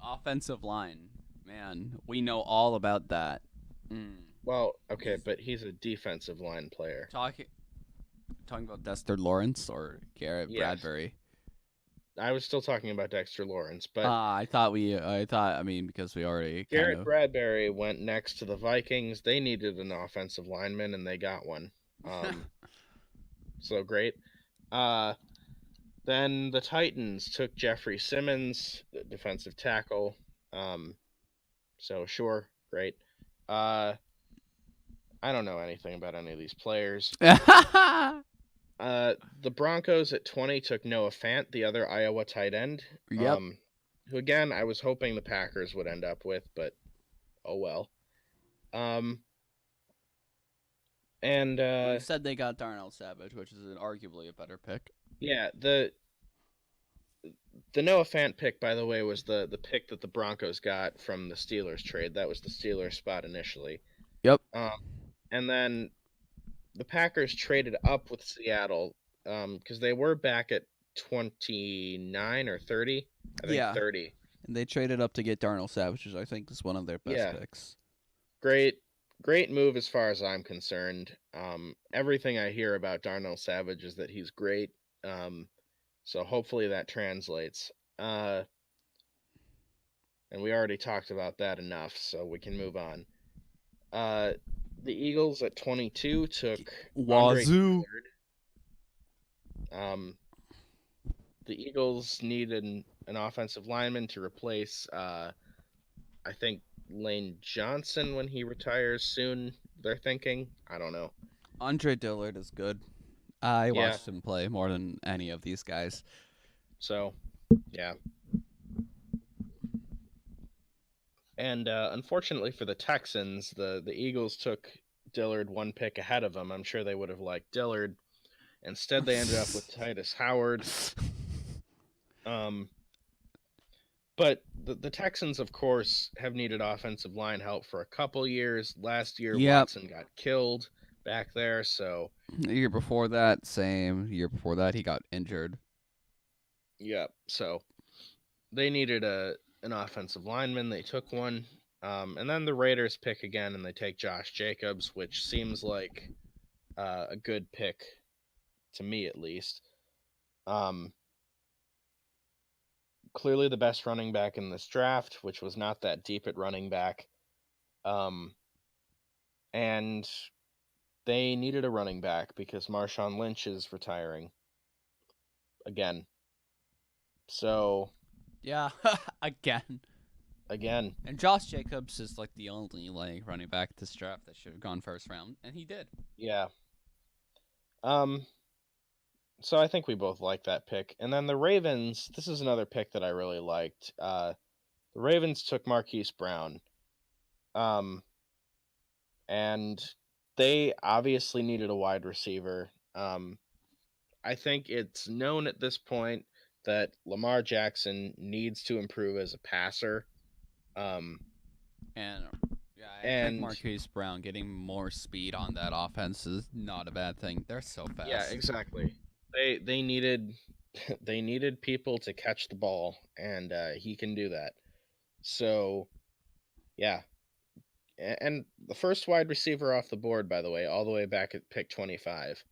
Offensive line. Man, we know all about that. Well, okay, but he's a defensive line player. Talking about Dexter Lawrence or Garrett Bradbury. I was still talking about Dexter Lawrence, but because we already Garrett Bradbury went next to the Vikings. They needed an offensive lineman and they got one. So great. Then the Titans took Jeffrey Simmons, the defensive tackle. So sure, great. I don't know anything about any of these players. The Broncos at 20 took Noah Fant, the other Iowa tight end. Yep. Who again I was hoping the Packers would end up with, but oh well. And you said they got Darnell Savage, which is arguably a better pick. Yeah, the Noah Fant pick, by the way, was the pick that the Broncos got from the Steelers trade. That was the Steelers spot initially. Yep. Um, and then the Packers traded up with Seattle because they were back at 29 or 30. I think Yeah. 30. And they traded up to get Darnell Savage, which I think is one of their best Yeah, picks. great, great move as far as I'm concerned. Everything I hear about Darnell Savage is that he's great. Um, so hopefully that translates. Uh, and we already talked about that enough, so we can move on. Uh, the Eagles at 22 took Andre Wazoo. Dillard. Um, the Eagles needed an offensive lineman to replace, I think, Lane Johnson when he retires soon. They're thinking. I don't know. Andre Dillard is good. I Yeah. watched him play more than any of these guys. So, yeah. And unfortunately for the Texans, the Eagles took Dillard one pick ahead of him. I'm sure they would have liked Dillard. Instead, they ended up with Titus Howard. Um, but the Texans, of course, have needed offensive line help for a couple years. Last year, Yep. Watson got killed back there, so The year before that, same. The year before that, he got injured. yeah. So they needed an offensive lineman. They took one, and then the Raiders pick again, and they take Josh Jacobs, which seems like a good pick to me, at least. Um, Clearly the best running back in this draft, which was not that deep at running back. Um, and they needed a running back because Marshawn Lynch is retiring again. So Yeah, again. again, And Josh Jacobs is like the only running back this draft that should have gone first round, and he did. yeah. Um, so I think we both like that pick. And then the Ravens, this is another pick that I really liked. The Ravens took Marquise Brown. Um, and they obviously needed a wide receiver. I think it's known at this point that Lamar Jackson needs to improve as a passer. Um, And yeah, I think and Marquise Brown getting more speed on that offense is not a bad thing. They're so yeah, fast. exactly. They needed they needed people to catch the ball, and he can do that. So yeah, and the first wide receiver off the board, by the way, all the way back at pick 25.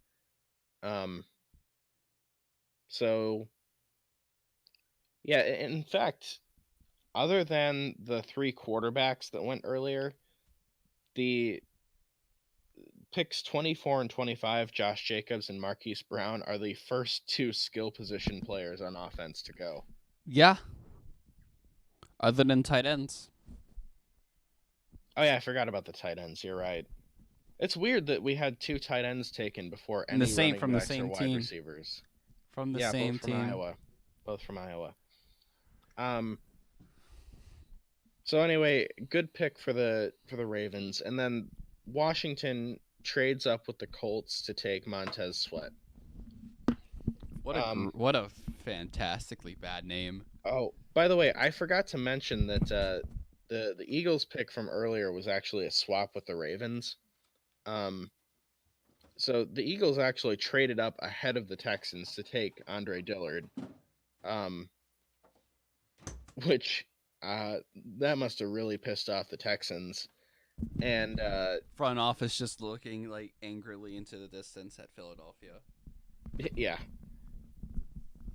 Um, so yeah, in fact, other than the three quarterbacks that went earlier, the picks 24 and 25, Josh Jacobs and Marquise Brown, are the first two skill position players on offense to go. Yeah, other than tight ends. Oh, yeah, I forgot about the tight ends. You're right. It's weird that we had two tight ends taken before And the any same running from the backs or same wide team. receivers. From the Yeah, both same from team. Iowa. Both from Iowa. Um, so anyway, good pick for the Ravens. And then Washington trades up with the Colts to take Montez Sweat. What a fantastically bad name. Oh, by the way, I forgot to mention that the Eagles pick from earlier was actually a swap with the Ravens. Um, so the Eagles actually traded up ahead of the Texans to take Andre Dillard, um, which uh, that must have really pissed off the Texans. And Front office just looking like angrily into the distance at Philadelphia. yeah.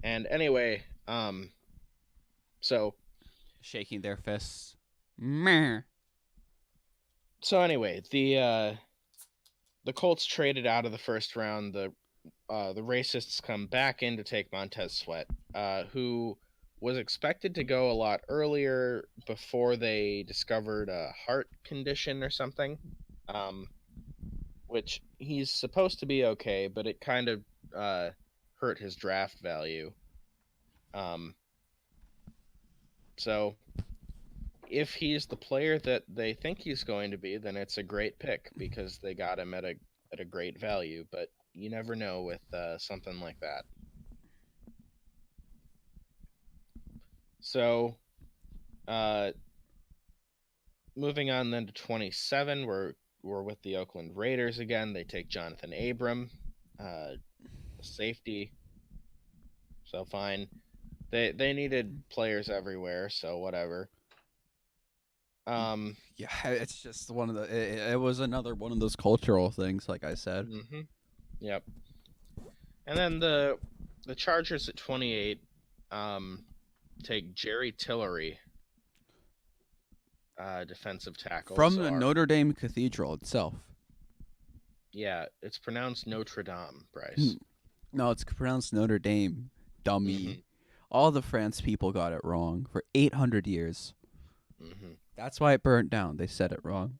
And anyway, so Shaking their fists. Meh. so anyway, the Colts traded out of the first round. The racists come back in to take Montez Sweat, who was expected to go a lot earlier before they discovered a heart condition or something, um, which he's supposed to be okay, but it kind of hurt his draft value. Um, so if he's the player that they think he's going to be, then it's a great pick because they got him at a great value. But you never know with something like that. So, uh, moving on then to 27, we're with the Oakland Raiders again. They take Jonathan Abram, safety. So fine. They needed players everywhere, so whatever. Um, Yeah, it's just one of the. It was another one of those cultural things, like I said. mhm. Yep. And then the Chargers at 28 um take Jerry Tillery, defensive tackle. From So the our Notre Dame Cathedral itself. yeah, it's pronounced Notre Dame, Hmm. Bryce. No, it's pronounced Notre Dame. Dummy. Mhm. All the France people got it wrong for 800 years. Mhm. That's why it burnt down. They said it wrong.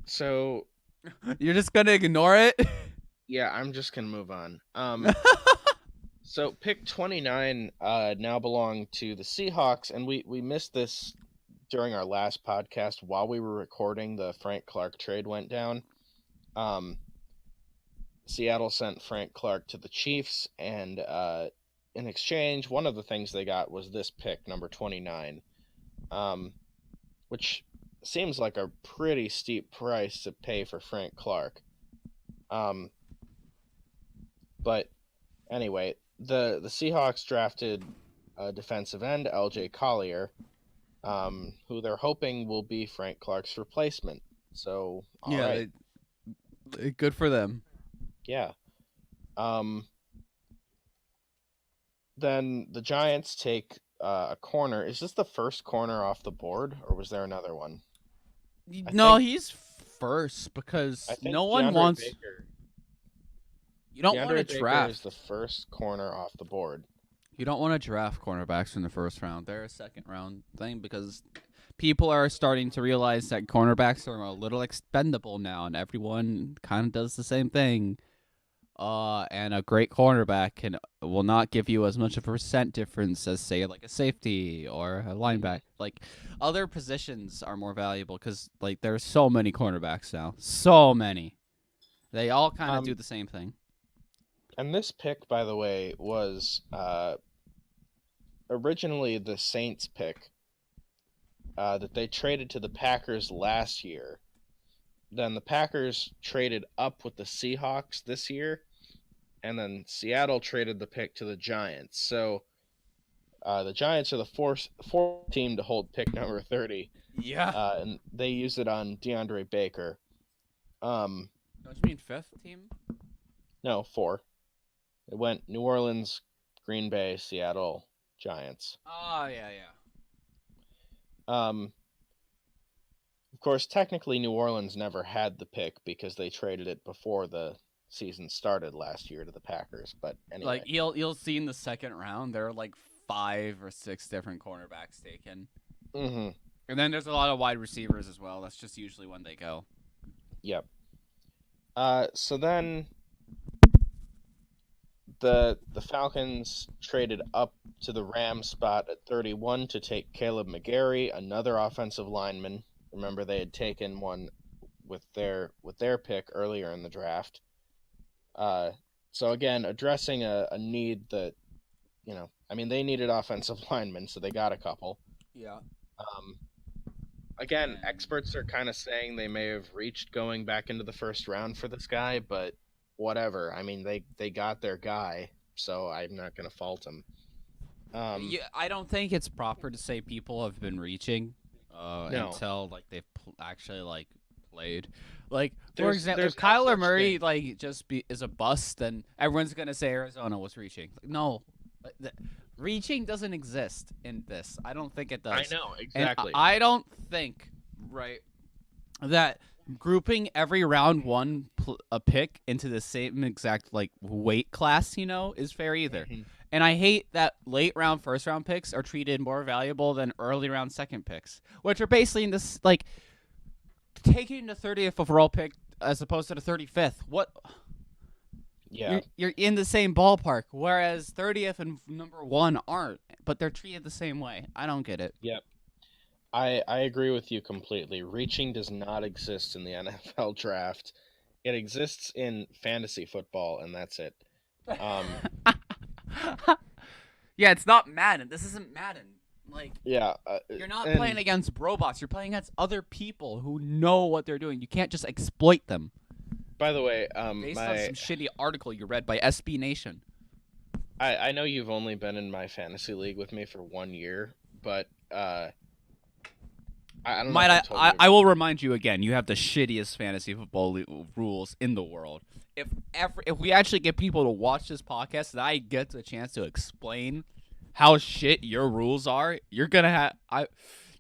So, You're just gonna ignore it? yeah, I'm just going to move on. So pick 29 now belong to the Seahawks, and we missed this during our last podcast while we were recording. The Frank Clark trade went down. Um, Seattle sent Frank Clark to the Chiefs, and in exchange, one of the things they got was this pick, number 29, um, which seems like a pretty steep price to pay for Frank Clark. Um, but anyway, the Seahawks drafted a defensive end, L.J. Collier, who they're hoping will be Frank Clark's replacement. So, all Yeah, right, good for them. yeah. Um, then the Giants take a corner. Is this the first corner off the board, or was there another one? I No, think he's first I because think no one wants. You don't want to DeAndre Baker is draft. the first corner off the board. You don't want to draft cornerbacks in the first round. They're a second round thing because people are starting to realize that cornerbacks are a little expendable now, and everyone kind of does the same thing. And a great cornerback will not give you as much of a percent difference as say like a safety or a Hmm. linebacker. Like other positions are more valuable because like there's so many cornerbacks now, so many. They all kind of do Um, the same thing. and this pick, by the way, was originally the Saints pick that they traded to the Packers last year. Then the Packers traded up with the Seahawks this year, and then Seattle traded the pick to the Giants. So the Giants are the fourth team to hold pick number 30, Yeah. and they used it on DeAndre Baker. Um, Don't you mean fifth team? no, four. It went New Orleans, Green Bay, Seattle, Giants. Oh yeah, yeah. Um, of course, technically, New Orleans never had the pick because they traded it before the season started last year to the Packers. But Like anyway. you'll see in the second round there are like 5 or 6 different cornerbacks taken, Hmm. and then there's a lot of wide receivers as well. That's just usually when they go. Yep. So then the Falcons traded up to the Rams spot at 31 to take Caleb McGarry, another offensive lineman. Remember they had taken one with their pick earlier in the draft. Uh, so again, addressing a need that I mean they needed offensive linemen, so they got a couple. Yeah. Um, Again, And experts are kind of saying they may have reached going back into the first round for this guy, but whatever. I mean, they got their guy, so I'm not gonna fault them. Um, yeah, I don't think it's proper to say people have been reaching no, until like they've actually like played. Like for there's example, if there's no Kyler such Murray thing. like is a bust, then everyone's gonna say Arizona was reaching. Like, no, reaching doesn't exist in this. I don't think it I does, know and exactly. I don't think right that grouping every round one a pick into the same exact like weight class, is fair either. Hmm. And I hate that late round first round picks are treated more valuable than early round second picks, which are basically in this like taking the 30th overall pick as opposed to the 35th. What Yeah, you're in the same ballpark, whereas 30th and number 1 aren't, but they're treated the same way. I don't get it. yep. I agree with you completely. Reaching does not exist in the NFL draft. It exists in fantasy football, and that's it. Um, Yeah, it's not Madden. This isn't Madden. Like, Yeah, you're not playing and against robots. You're playing against other people who know what they're doing. You can't just exploit them by the way, based on my some shitty article you read by SB Nation. I know you've only been in my fantasy league with me for 1 year, but I don't know Might if I've I, told I? you. I will remind you again. You have the shittiest fantasy football rules in the world. If we actually get people to watch this podcast and I get the chance to explain how shit your rules are, you're gonna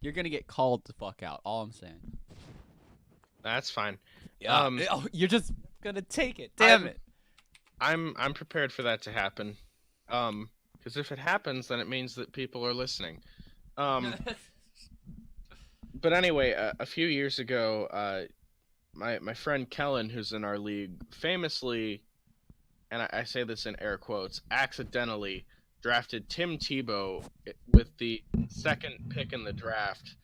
get called the fuck out. All I'm saying. That's fine. Yeah. Um, You're just gonna take it. Damn I'm it. I'm prepared for that to happen. Because if it happens, then it means that people are listening. Um, but anyway, a few years ago, my friend Kellen, who's in our league, famously, and I say this in air quotes, accidentally drafted Tim Tebow with the second pick in the draft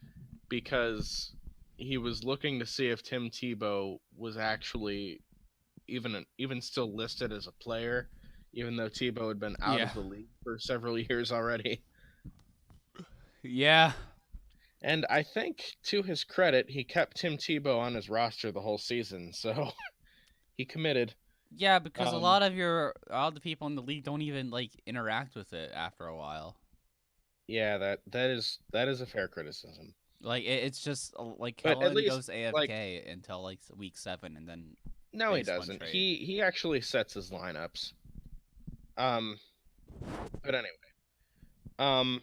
because he was looking to see if Tim Tebow was actually even still listed as a player, even though Tebow had been out Yeah. of the league for several years already. Yeah. And I think, to his credit, he kept Tim Tebow on his roster the whole season, so he committed. Yeah, because Um, a lot of the people in the league don't even like interact with it after a while. yeah, that is a fair criticism. It's just like But at Kellen least, goes like, AFK until like week 7, and then no, he makes one doesn't. trade. He actually sets his lineups. Um, but anyway, um,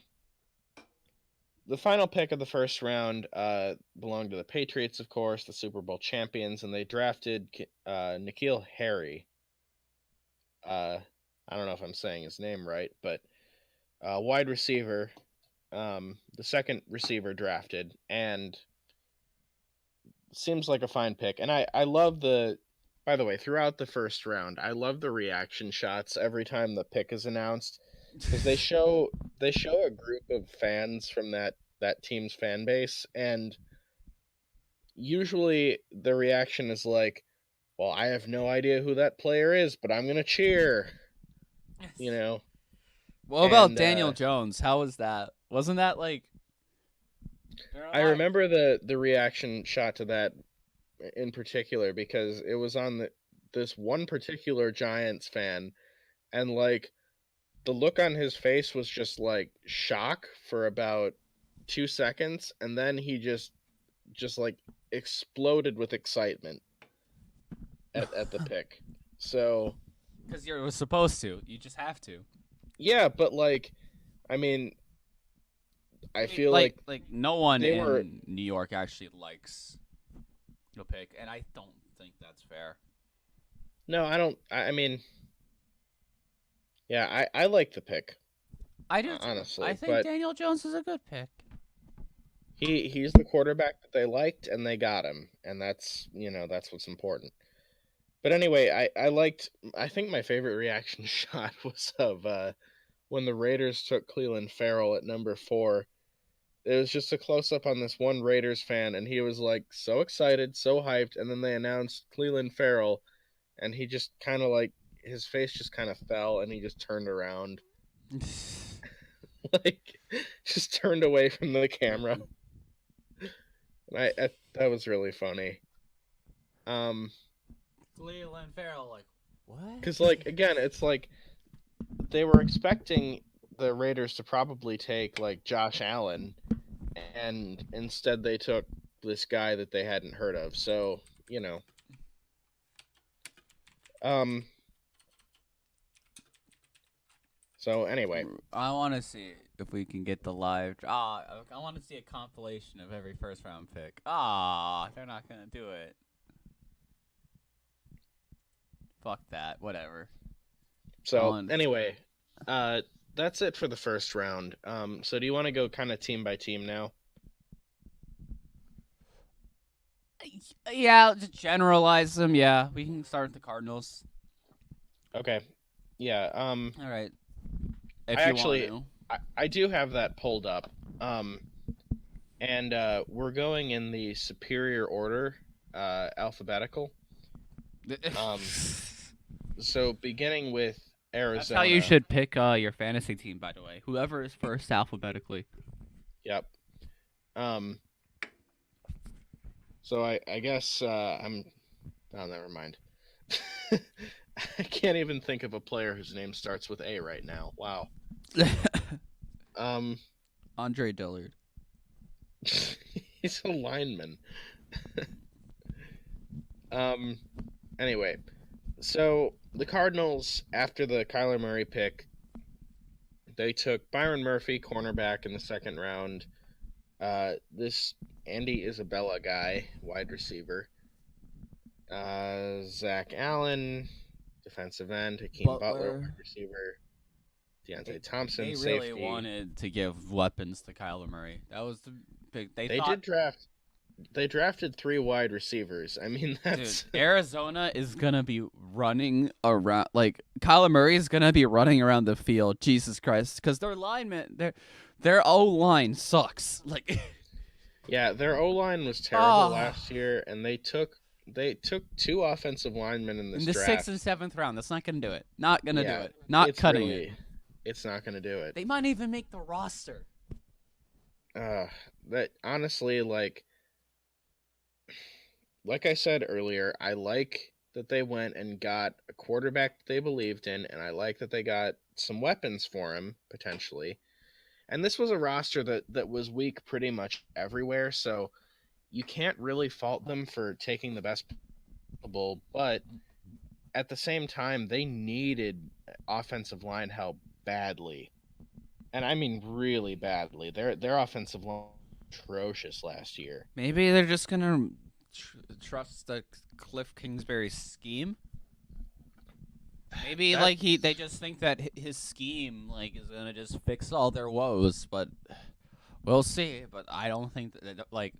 the final pick of the first round belonged to the Patriots, of course, the Super Bowl champions, and they drafted N'Keal Harry. I don't know if I'm saying his name right, but wide receiver, the second receiver drafted, and seems like a fine pick. And I love the. By the way, throughout the first round, I love the reaction shots every time the pick is announced because they show a group of fans from that team's fan base, and usually the reaction is like, "Well, I have no idea who that player is, but I'm gonna cheer," you know. What about And Daniel Jones? How was that? Wasn't that like there are a I lot? remember the reaction shot to that in particular because it was on this one particular Giants fan, and like the look on his face was just like shock for about 2 seconds, and then he just like exploded with excitement at the pick. So Because you're supposed to. You just have to. yeah, but like I mean, I feel like Like no one they were in New York actually likes the pick, and I don't think that's fair. no, I don't. I mean, yeah, I like the pick I do too. I honestly, think but Daniel Jones is a good pick. he's the quarterback that they liked and they got him, and that's what's important. But anyway, I think my favorite reaction shot was of when the Raiders took Cleveland Farrell at number 4. It was just a close up on this one Raiders fan, and he was like so excited, so hyped, and then they announced Cleveland Farrell, and he just kind of like his face just kind of fell, and he just turned around, like just turned away from the camera. And I that was really funny. Um, Cleveland Farrell, like what? because like again, it's like they were expecting the Raiders to probably take like Josh Allen, and instead they took this guy that they hadn't heard of. So um. So anyway, I want to see if we can get the live. I want to see a compilation of every first round pick. They're not gonna do it. Fuck that. Whatever. so anyway, uh, that's it for the first round. So do you want to go kind of team by team now? Yeah, just generalize them. Yeah, we can start with the Cardinals. Okay. Yeah. All right. I If you want actually, to. I do have that pulled up. And we're going in the superior order, alphabetical. Um, so beginning with That's how you Arizona. should pick your fantasy team, by the way. Whoever is first alphabetically. Yep. Um. So I guess I'm. Oh, never mind. I can't even think of a player whose name starts with A right now. Wow. Um. Andre Dillard. He's a lineman. Um. Anyway, so the Cardinals, after the Kyler Murray pick, they took Byron Murphy, cornerback, in the second round. This Andy Isabella guy, wide receiver. Zach Allen, defensive end. Hakeem Butler, Butler. wide receiver. They, Deontay Thompson, they really safety. wanted to give weapons to Kyler Murray. That was the big. They They thought, did draft. They drafted three wide receivers. I mean, dude, that's Arizona is gonna be running around. Like Kyler Murray is gonna be running around the field. Jesus Christ, because their linemen, their O line sucks. Like, yeah. Their O line was terrible ah, last year, and they took two offensive linemen in in this the sixth draft. and seventh round, that's not gonna do it. Not gonna do Yeah, it. Not it's cutting it. really, it's not going to do it. They might even make the roster. Uh, that honestly, like I said earlier, I like that they went and got a quarterback that they believed in, and I like that they got some weapons for him potentially. And this was a roster that was weak pretty much everywhere, so you can't really fault them for taking the best possible. But at the same time, they needed offensive line help badly, and I mean really badly. Their offensive line was atrocious last year. Maybe they're just gonna trust the Cliff Kingsbury scheme. Maybe That like they just think that his scheme like is gonna just fix all their woes, but we'll see. But I don't think that like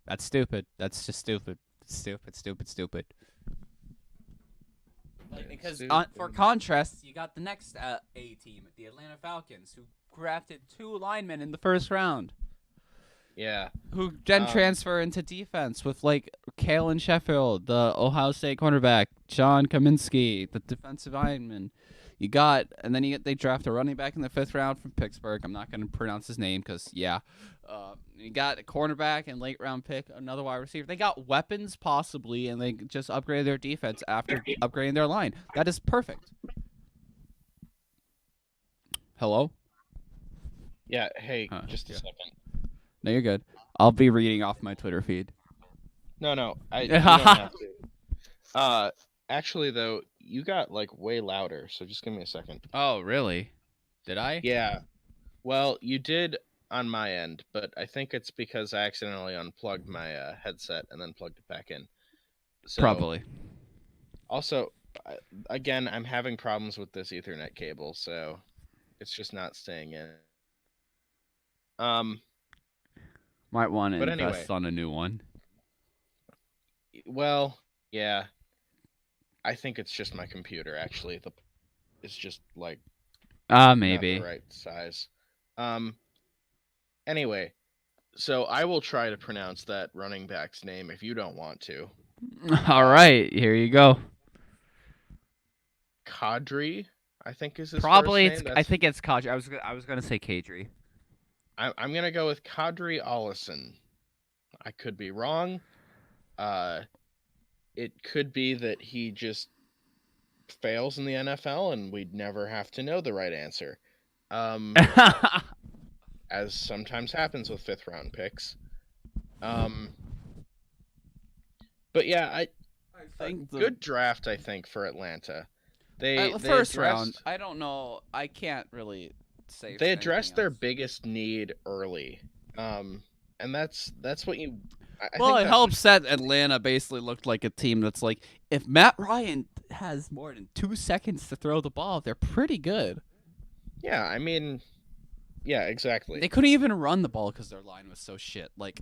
that's stupid. That's just stupid. Stupid. Stupid. Stupid. Like because for stupid. contrast, you got the next A team, the Atlanta Falcons, who drafted 2 linemen in the first round. Yeah. Who then Um. transfer into defense with like Kalen Sheffield, the Ohio State cornerback, John Kaminsky, the defensive lineman. You got, and then they draft a running back in the 5th round from Pittsburgh. I'm not going to pronounce his name because, yeah. You got a cornerback and late round pick, another wide receiver. They got weapons possibly, and they just upgraded their defense after upgrading their line. That is perfect. Hello? Yeah. Hey, just a Yeah. second. No, you're good. I'll be reading off my Twitter feed. No, no. You don't have to. Uh. Actually, though, you got like way louder. So just give me a second. Oh, really? Did I? Yeah. Well, you did on my end, but I think it's because I accidentally unplugged my headset and then plugged it back in. So, Probably. also, again, I'm having problems with this Ethernet cable, so it's just not staying in. Um, Might want to but anyway, invest on a new one. well, yeah, I think it's just my computer. Actually, it's just like not the Maybe. right size. Um, anyway, so I will try to pronounce that running back's name if you don't want to. All right, here you go. Kadri, I think is his first Probably name. it's. I That's think it's Kadri. I was gonna say Kadri. I'm gonna go with Kadri Allison. I could be wrong. Uh, it could be that he just fails in the NFL and we'd never have to know the right answer. Um, as sometimes happens with 5th round picks. Um, but yeah, I think the good draft I think for Atlanta. They first round. addressed I don't know. I can't really say they anything addressed their else. biggest need early. And that's what you. I Well, think it that's what. helps that Atlanta basically looked like a team that's like, if Matt Ryan has more than 2 seconds to throw the ball, they're pretty good. Yeah, I mean, yeah, exactly. They couldn't even run the ball because their line was so shit. Like,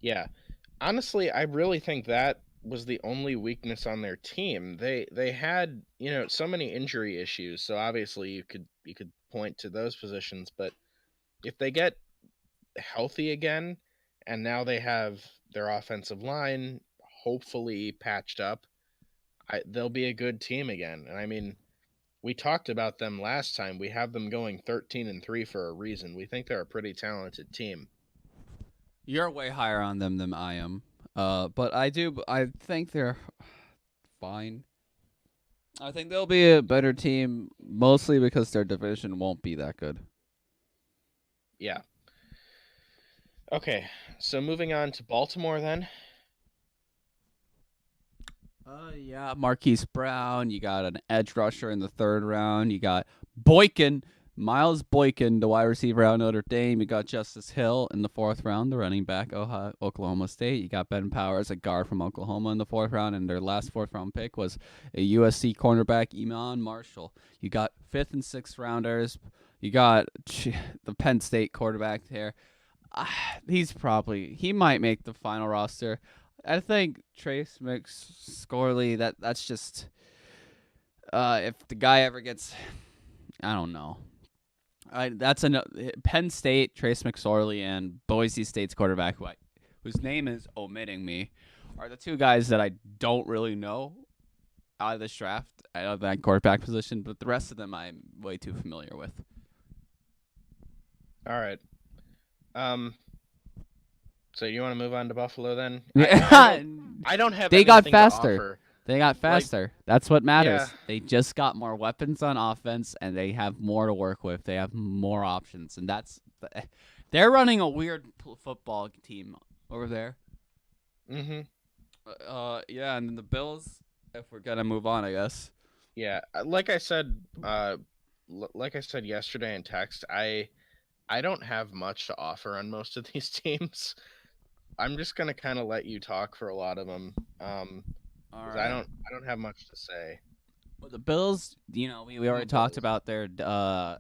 Yeah, honestly, I really think that was the only weakness on their team. They had so many injury issues. So obviously you could point to those positions, but if they get healthy again, and now they have their offensive line hopefully patched up, they'll be a good team again. And I mean, we talked about them last time. We have them going 13-3 for a reason. We think they're a pretty talented team. You're way higher on them than I am. But I think they're fine. I think they'll be a better team, mostly because their division won't be that good. Yeah. Okay, so moving on to Baltimore then. Yeah, Marquise Brown. You got an edge rusher in the third round. You got Boykin, Miles Boykin, the wide receiver out of Notre Dame. You got Justice Hill in the fourth round, the running back, Oklahoma State. You got Ben Powers, a guard from Oklahoma in the fourth round, and their last fourth round pick was a USC cornerback, Iman Marshall. You got fifth and sixth rounders. You got the Penn State quarterback there. He might make the final roster. I think Trace McSorley. That's just if the guy ever gets, I don't know. That's Penn State, Trace McSorley, and Boise State's quarterback, whose name is omitting me, are the two guys that I don't really know out of this draft, out of that quarterback position. But the rest of them I'm way too familiar with. All right. So you want to move on to Buffalo then? I don't have. They got anything to faster. offer. They got faster. That's what matters. Yeah. They just got more weapons on offense, and they have more to work with. They have more options, and they're running a weird football team over there. Mm-hmm. Yeah, and then the Bills. If we're gonna move on, I guess. Yeah, like I said yesterday in text, I don't have much to offer on most of these teams. I'm just gonna kind of let you talk for a lot of them. All 'Cause right. I don't have much to say. Well, the Bills, we already talked about their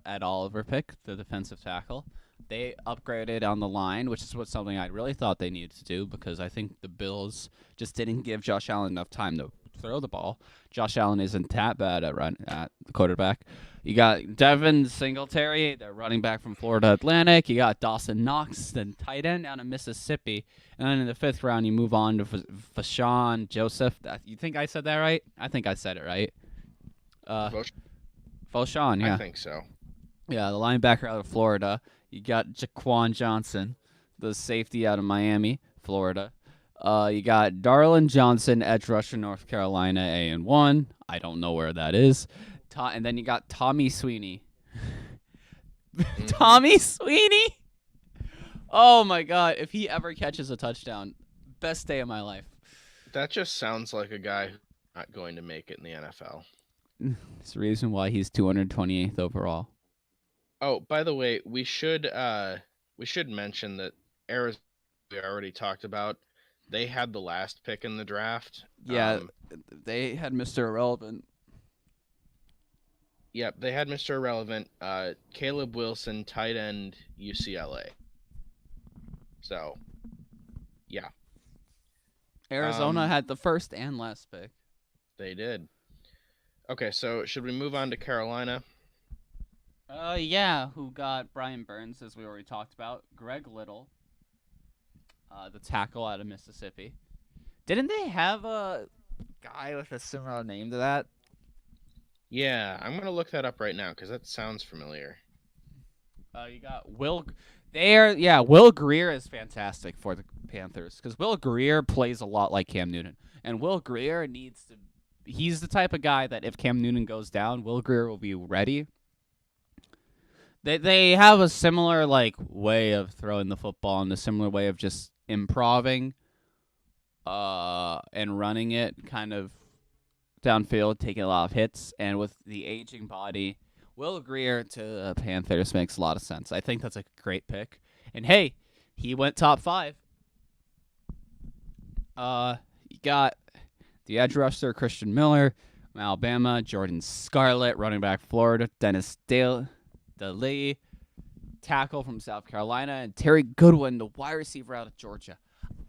Ed Oliver pick, the defensive tackle. They upgraded on the line, which is something I really thought they needed to do because I think the Bills just didn't give Josh Allen enough time to throw the ball. Josh Allen isn't that bad at the quarterback. You got Devin Singletary, the running back from Florida Atlantic. You got Dawson Knox, the tight end out of Mississippi. And then in the fifth round, you move on to Fashawn Joseph. You think I said that right? I think I said it right. Fashawn, yeah. I think so. Yeah, the linebacker out of Florida. You got Jaquan Johnson, the safety out of Miami, Florida. You got Darlin Johnson, edge rusher, North Carolina, A&1. I don't know where that is. And then you got Tommy Sweeney. Tommy Sweeney? Oh, my God. If he ever catches a touchdown, best day of my life. That just sounds like a guy who's not going to make it in the NFL. It's the reason why he's 228th overall. Oh, by the way, we should mention that Arizona, we already talked about. They had the last pick in the draft. Yeah, they had Mr. Irrelevant. Yep, they had Mr. Irrelevant, Caleb Wilson, tight end, UCLA. So, yeah. Arizona had the first and last pick. They did. Okay, so should we move on to Carolina? Yeah, who got Brian Burns, as we already talked about. Greg Little, the tackle out of Mississippi. Didn't they have a guy with a similar name to that? Yeah, I'm going to look that up right now because that sounds familiar. You got Will. Will Greer is fantastic for the Panthers because Will Greer plays a lot like Cam Newton. And Will Greer he's the type of guy that if Cam Newton goes down, Will Greer will be ready. They have a similar way of throwing the football and a similar way of just improving and running it kind of downfield, taking a lot of hits. And with the aging body, Will Greer to the Panthers makes a lot of sense. I think that's a great pick. And hey, he went top 5. You got the edge rusher, Christian Miller from Alabama, Jordan Scarlett, running back Florida, Dennis DeLee, tackle from South Carolina, and Terry Goodwin, the wide receiver out of Georgia.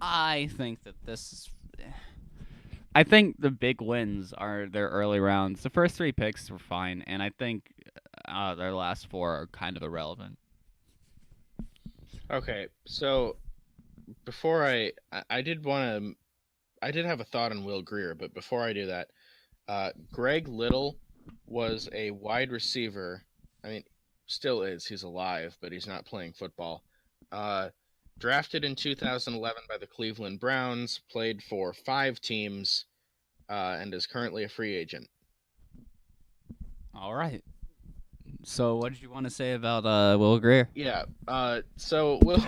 I think the big wins are their early rounds. The first 3 picks were fine, and I think their last 4 are kind of irrelevant. Okay, so before I did have a thought on Will Greer, but before I do that, Greg Little was a wide receiver. I mean, still is. He's alive, but he's not playing football. Uh, Drafted in 2011 by the Cleveland Browns, played for 5 teams, and is currently a free agent. All right. So, what did you want to say about Will Greer? Yeah. So Will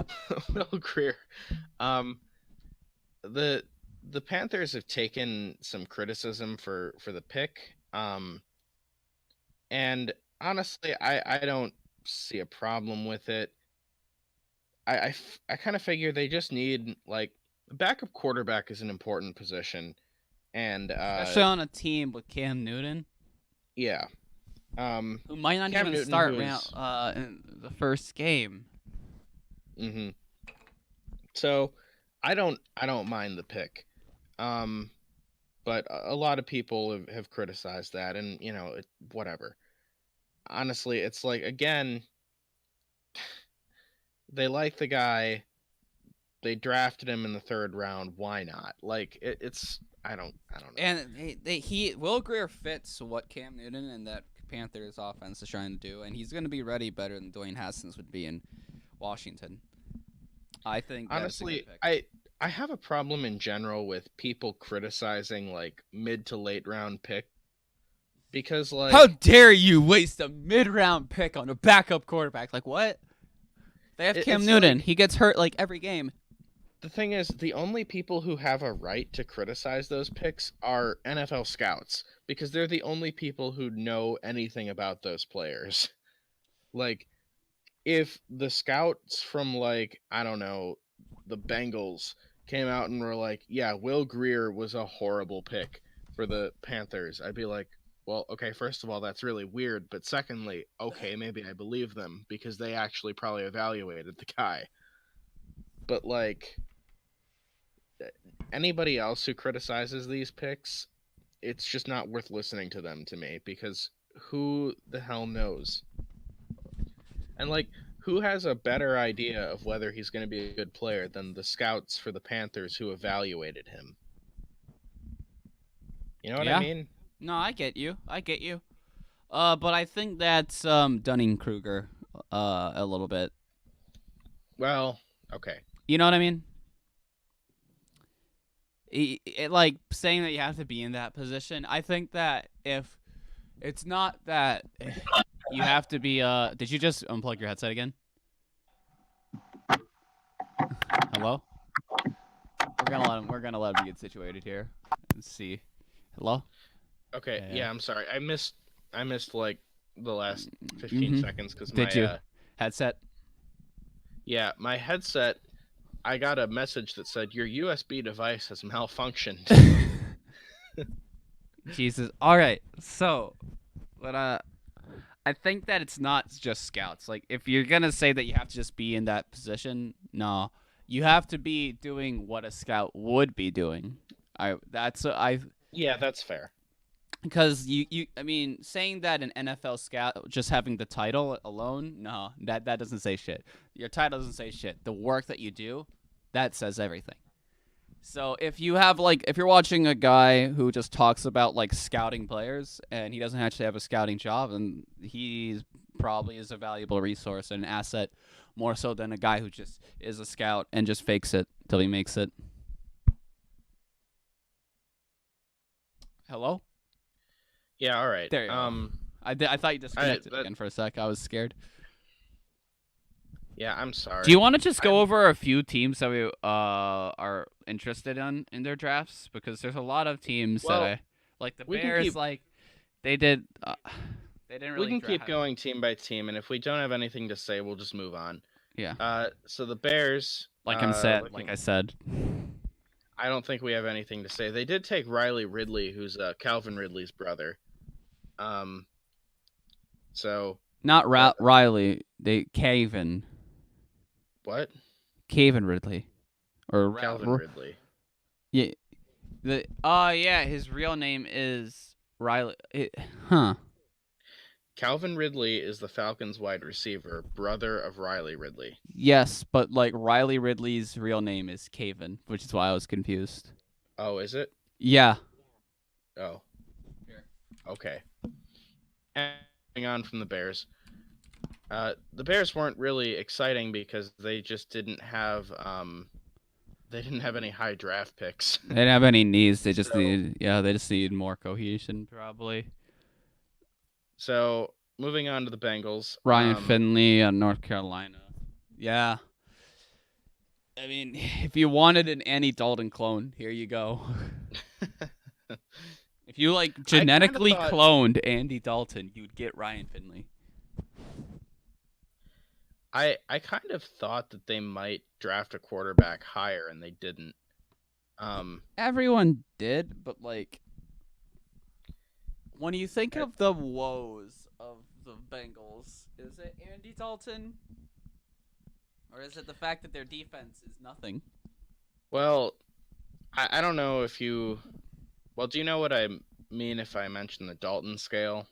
Will Greer. Um, the the Panthers have taken some criticism for the pick. And honestly, I don't see a problem with it. I kind of figure they just need like backup quarterback is an important position, and Especially on a team with Cam Newton, yeah, um, who might not Cam even Newton, start who is in the first game. hmm so I don't mind the pick, um, but a lot of people have criticized that, and whatever. Honestly, it's like again, they like the guy, they drafted him in the third round. Why not? Like it's I don't know. And he Will Greer fits what Cam Newton and that Panthers offense is trying to do, and he's going to be ready better than Dwayne Haskins would be in Washington. I think that's a good Honestly, pick. I have a problem in general with people criticizing like mid to late round pick because How like dare you waste a mid-round pick on a backup quarterback? Like what? They have Cam it's Newton. like He gets hurt like every game. the thing is the only people who have a right to criticize those picks are NFL scouts because they're the only people who know anything about those players. Like if the scouts from like I don't know the Bengals came out and were like, "Yeah, Will Greer was a horrible pick for the Panthers," I'd be like, "Well, okay, first of all, that's really weird, but secondly, okay, maybe I believe them because they actually probably evaluated the guy." But like anybody else who criticizes these picks, it's just not worth listening to them to me because who the hell knows? And like, who has a better idea of whether he's going to be a good player than the scouts for the Panthers who evaluated him? You know what I Yeah. mean? No, I get you. I get you. But I think that's Dunning Kruger a little bit. Well, okay. You know what I mean? Like saying that you have to be in that position. I think that if it's not that you have to be. Did you just unplug your headset again? Hello. We're gonna let him get situated here. Let's see. Hello. Okay, Yeah. yeah, I'm sorry. I missed like the last 15 Mm-hmm. seconds cuz Did my you headset? yeah, my headset I got a message that said your USB device has malfunctioned. Jesus. All right. So, but I think that it's not just scouts. Like, if you're gonna say that you have to just be in that position, no, you have to be doing what a scout would be doing. I Yeah, that's fair. because I mean, saying that an NFL scout just having the title alone, no, that doesn't say shit. Your title doesn't say shit. The work that you do, that says everything. So if you have if you're watching a guy who just talks about like scouting players and he doesn't actually have a scouting job, and he's probably is a valuable resource and an asset more so than a guy who just is a scout and just fakes it till he makes it. Hello? Yeah, all right. There you go. I thought you disconnected that again for a sec. I was scared. yeah, I'm Do you sorry. want to just go I'm over a few teams that we are interested in their drafts? Because there's a lot of teams that well, I like. The we can Bears, keep like they did, they didn't we really can keep draft. going team by team, and if we don't have anything to say, we'll just move on. Yeah, So the Bears, like I said. I don't think we have anything to say. They did take Riley Ridley, who's Calvin Ridley's brother. Um, so Not that Riley. They Caven, what? Caven Ridley, or Calvin Ridley. yeah. Yeah. His real name is Riley. Huh. Calvin Ridley is the Falcons' wide receiver, brother of Riley Ridley. Yes, but like Riley Ridley's real name is Caven, which is why I was confused. Oh, is it? Yeah. Oh, Here, Okay. And moving on from the Bears. The Bears weren't really exciting because they just didn't have they didn't have any high draft picks. They didn't have any needs. They just So needed, yeah, they just needed more cohesion, probably. so moving on to the Bengals. Ryan Finley on North Carolina. Yeah. I mean, if you wanted an Andy Dalton clone, here you go. If you like I kind of genetically thought cloned Andy Dalton, you'd get Ryan Finley. I kind of thought that they might draft a quarterback higher, and they didn't. Um, Everyone did, but like when you think I- of the woes of the Bengals, is it Andy Dalton? Or is it the fact that their defense is nothing? well, I don't know if you. Well, do you know what I mean if I mention the Dalton scale?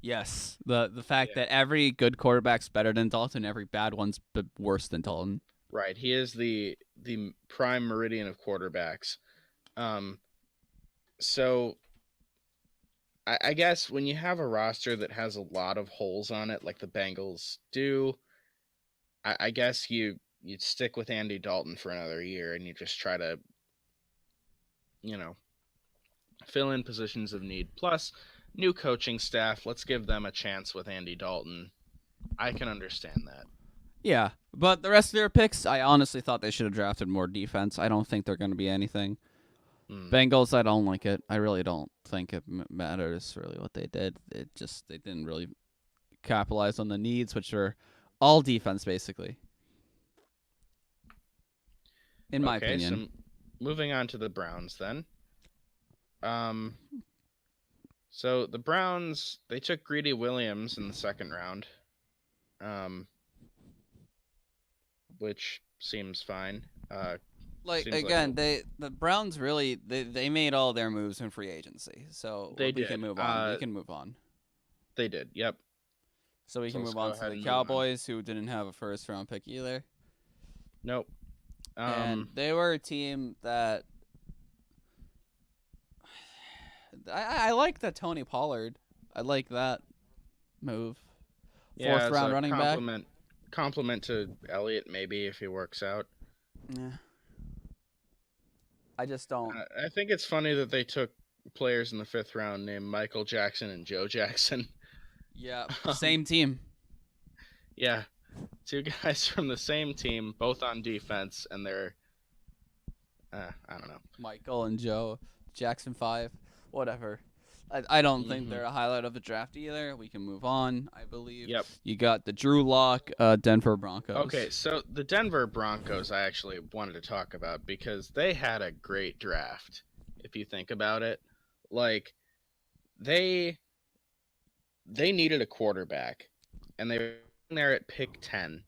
Yes. The fact Yeah. that every good quarterback's better than Dalton, every bad one's worse than Dalton. Right. He is the prime meridian of quarterbacks. Um, so I guess when you have a roster that has a lot of holes on it, like the Bengals do, I guess you'd stick with Andy Dalton for another year and you just try to, you know, fill in positions of need. Plus, new coaching staff. Let's give them a chance with Andy Dalton. I can understand that. Yeah, but the rest of their picks, I honestly thought they should have drafted more defense. I don't think they're going to be anything. Hmm. Bengals, I don't like it. I really don't think it matters really what they did. They didn't really capitalize on the needs, which are all defense basically, in my Okay, opinion. so moving on to the Browns then. Um, so the Browns they took Greedy Williams in the second round, um, which seems fine. Like Seems like a again, the Browns really they made all their moves in free agency, so they we can did. move on. We can move on. They did. Yep. So we So can let's move go on to ahead the and move on. Cowboys, who didn't have a first round pick either, Nope. and Um, they were a team that I like that Tony Pollard. I like that move. yeah, Fourth as round a running back. compliment to Elliott maybe if he works out. Yeah. I just don't. I think it's funny that they took players in the fifth round named Michael Jackson and Joe Jackson. Yeah, Um, same team. yeah, two guys from the same team, both on defense, and they're I don't know. Michael and Joe Jackson 5, whatever. I don't think Hmm. they're a highlight of the draft either. We can move on. I believe Yep. you got the Drew Lock, Denver Broncos. Okay, so the Denver Broncos I actually wanted to talk about because they had a great draft. If you think about it, like they they needed a quarterback, and they were there at pick 10,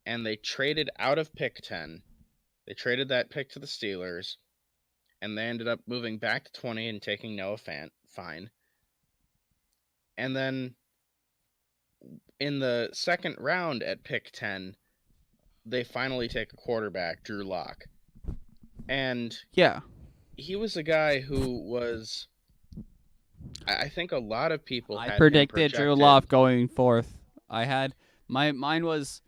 and they traded out of pick 10. They traded that pick to the Steelers, and they ended up moving back to 20 and taking Noah Fant. Fine. And then in the second round at pick 10, they finally take a quarterback, Drew Lock. And Yeah, he was a guy who was, I think a lot of people I had him predicted Drew projected. Lock going fourth. I had mine was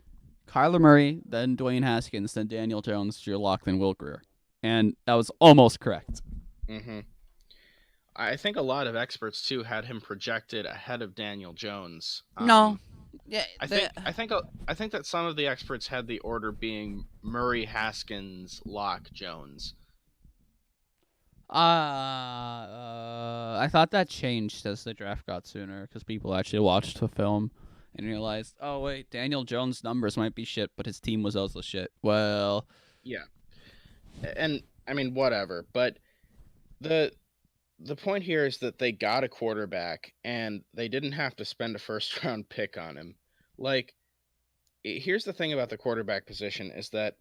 Kyler Murray, then Dwayne Haskins, then Daniel Jones, Drew Lock, then Will Grier, and that was almost correct. Hmm. I think a lot of experts too had him projected ahead of Daniel Jones. No, yeah, I think that some of the experts had the order being Murray, Haskins, Lock, Jones. I thought that changed as the draft got sooner because people actually watched the film and realized, oh wait, Daniel Jones' numbers might be shit, but his team was also shit. Well, Yeah, and I mean whatever, but the the point here is that they got a quarterback and they didn't have to spend a first round pick on him. Like here's the thing about the quarterback position is that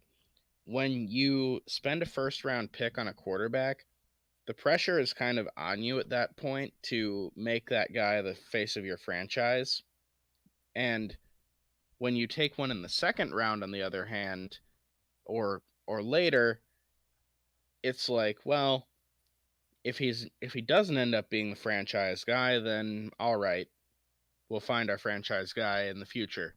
when you spend a first round pick on a quarterback, the pressure is kind of on you at that point to make that guy the face of your franchise. And when you take one in the second round on the other hand, or later, it's like, well, if he doesn't end up being the franchise guy, then all right, we'll find our franchise guy in the future.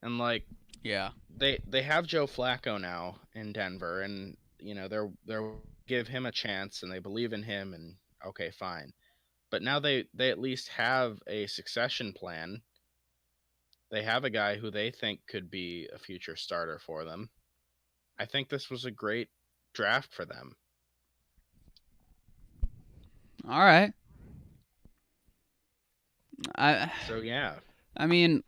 And like Yeah. they have Joe Flacco now in Denver, and they're give him a chance, and they believe in him, and okay, fine. But now they at least have a succession plan. They have a guy who they think could be a future starter for them. I think this was a great draft for them. All right. I So yeah. I mean,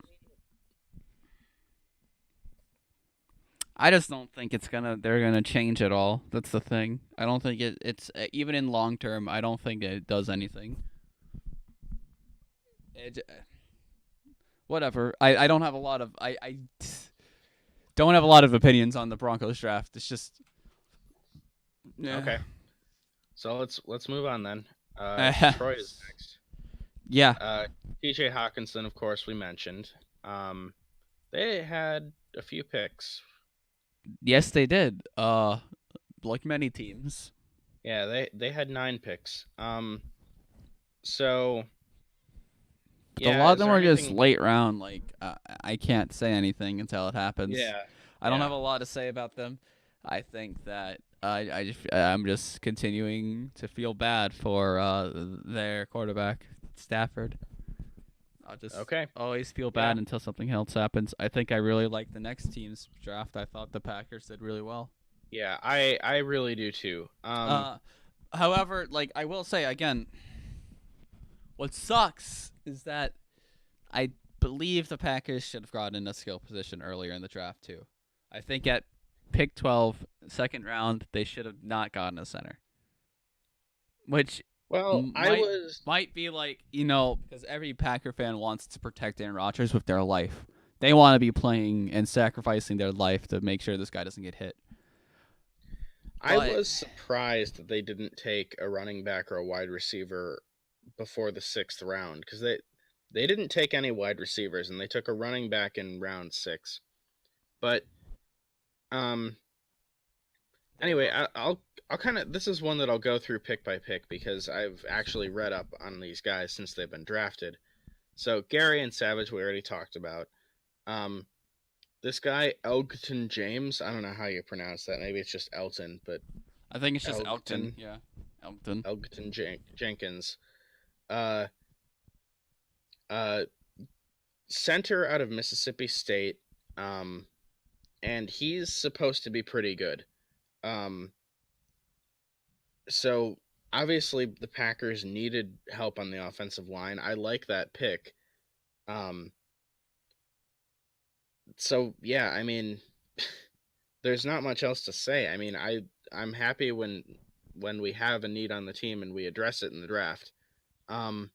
I just don't think they're gonna change at all. That's the thing. I don't think it's even in long term. I don't think it does anything. It, whatever. I don't have a lot of I don't have a lot of opinions on the Broncos draft. It's just yeah. Okay. So let's move on then. Detroit is next. Yeah. Uh, T.J. Hawkinson, of course, we mentioned. They had a few picks. Yes, they did. Like many teams. Yeah, they had 9 picks. So A yeah, lot of is them there were just anything? late round. Like I can't say anything until it happens. Yeah, I don't yeah. have a lot to say about them. I think that I'm just continuing to feel bad for their quarterback Stafford. I'll just Okay, always feel yeah, bad until something else happens. I think I really like the next team's draft. I thought the Packers did really well. yeah. I really do too. Uh, however, like I will say again, what sucks is that I believe the Packers should have gotten a skill position earlier in the draft too. I think at pick 12, second round, they should have not gotten a center, which well, I might was might be like because every Packer fan wants to protect Aaron Rodgers with their life. They want to be playing and sacrificing their life to make sure this guy doesn't get hit. I But was surprised that they didn't take a running back or a wide receiver before the 6th round, because they didn't take any wide receivers, and they took a running back in round 6. But um, they're anyway, both. I'll kind of, this is one that I'll go through pick by pick because I've actually read up on these guys since they've been drafted. So Gary and Savage we already talked about. Um, this guy Elgton James, I don't know how you pronounce that. Maybe it's just Elton, but I think it's just Elkton. Elgton Yeah, Elkton. Jenkins. Uh, uh, Center out of Mississippi State. Um, and he's supposed to be pretty good. Um, so obviously the Packers needed help on the offensive line. I like that pick. Um, so yeah, I mean, there's not much else to say. I mean, I'm happy when we have a need on the team and we address it in the draft. Um,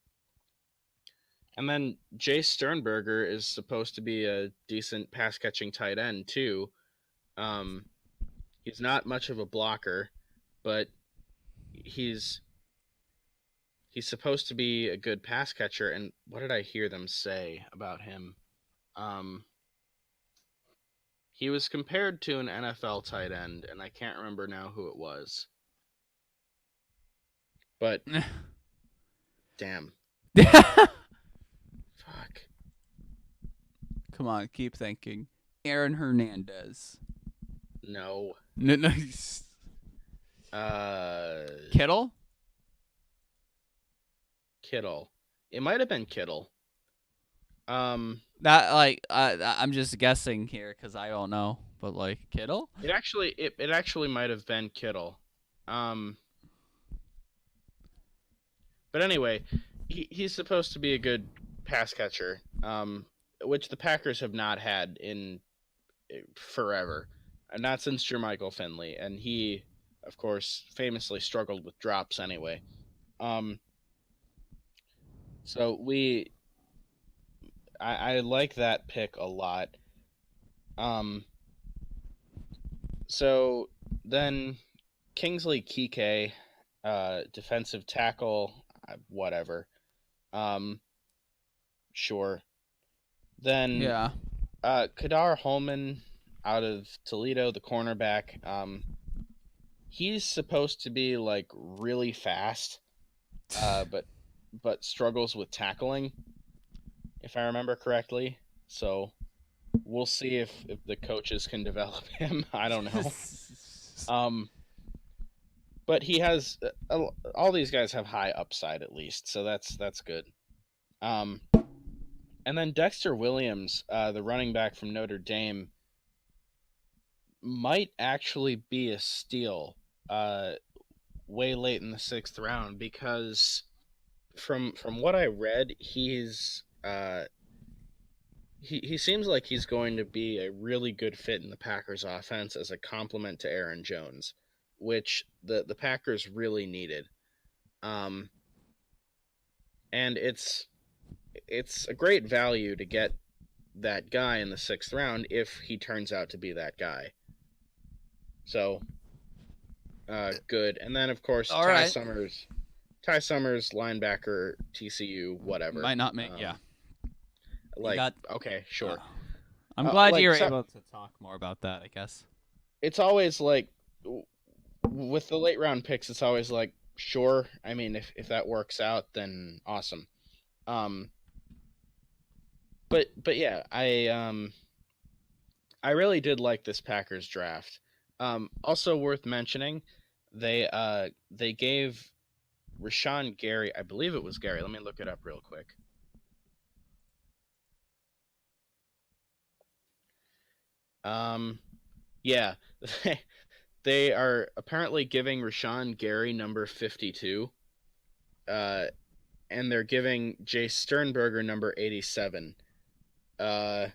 and then Jay Sternberger is supposed to be a decent pass catching tight end too. Um, he's not much of a blocker, but he's he's supposed to be a good pass catcher. And what did I hear them say about him? Um, he was compared to an NFL tight end, and I can't remember now who it was. But damn, fuck. Come on, keep thinking. Aaron Hernandez. No. No, no. Uh, Kittle. Kittle. It might have been Kittle. That I'm just guessing here because I don't know, but like Kittle. it actually might have been Kittle. Um, but anyway, he's supposed to be a good pass catcher. Which the Packers have not had in forever, and not since Jermichael Finley, and he, of course, famously struggled with drops anyway. Um, so I like that pick a lot. Um, so then Kingsley Kike, defensive tackle, whatever. Um, sure. Then Yeah. Kadar Holman out of Toledo, the cornerback. he's supposed to be like really fast, but struggles with tackling, if I remember correctly. So we'll see if the coaches can develop him. I don't know. Um, but he has all these guys have high upside at least, so that's good. Um, and then Dexter Williams, the running back from Notre Dame, might actually be a steal way late in the sixth round because from what I read, he seems like he's going to be a really good fit in the Packers offense as a complement to Aaron Jones, which the Packers really needed. Um, and it's a great value to get that guy in the sixth round if he turns out to be that guy. So, good. And then of course All right. Ty Summers, linebacker, TCU, whatever. Might not make. Yeah. Like, got, okay, sure. I'm glad like, you were able to talk more about that, I guess. It's always like with the late round picks, it's always like, sure. I mean, if that works out, then awesome. But yeah, I really did like this Packers draft. Also worth mentioning, they gave Rashawn Gary, I believe it was Gary. Let me look it up real quick. Yeah, they are apparently giving Rashawn Gary number 52, and they're giving Jay Sternberger number 87. And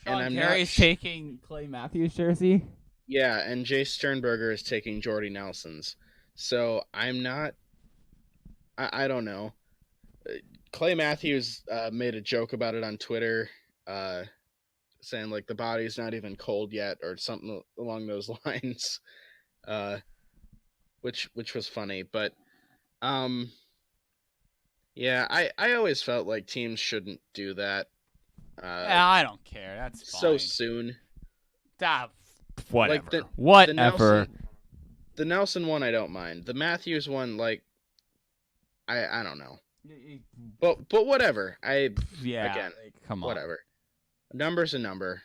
I'm Gary's taking Clay Matthews' jersey. Yeah, and Jay Sternberger is taking Jordy Nelson's. So I'm not. I don't know. Clay Matthews made a joke about it on Twitter, saying like the body's not even cold yet or something along those lines, which was funny. But yeah, I always felt like teams shouldn't do that. Yeah, I don't care. That's fine. So soon. Whatever. Like whatever. The Nelson one, I don't mind. The Matthews one, like, I don't know. But whatever. Yeah. Again, come on. Whatever. A number's a number.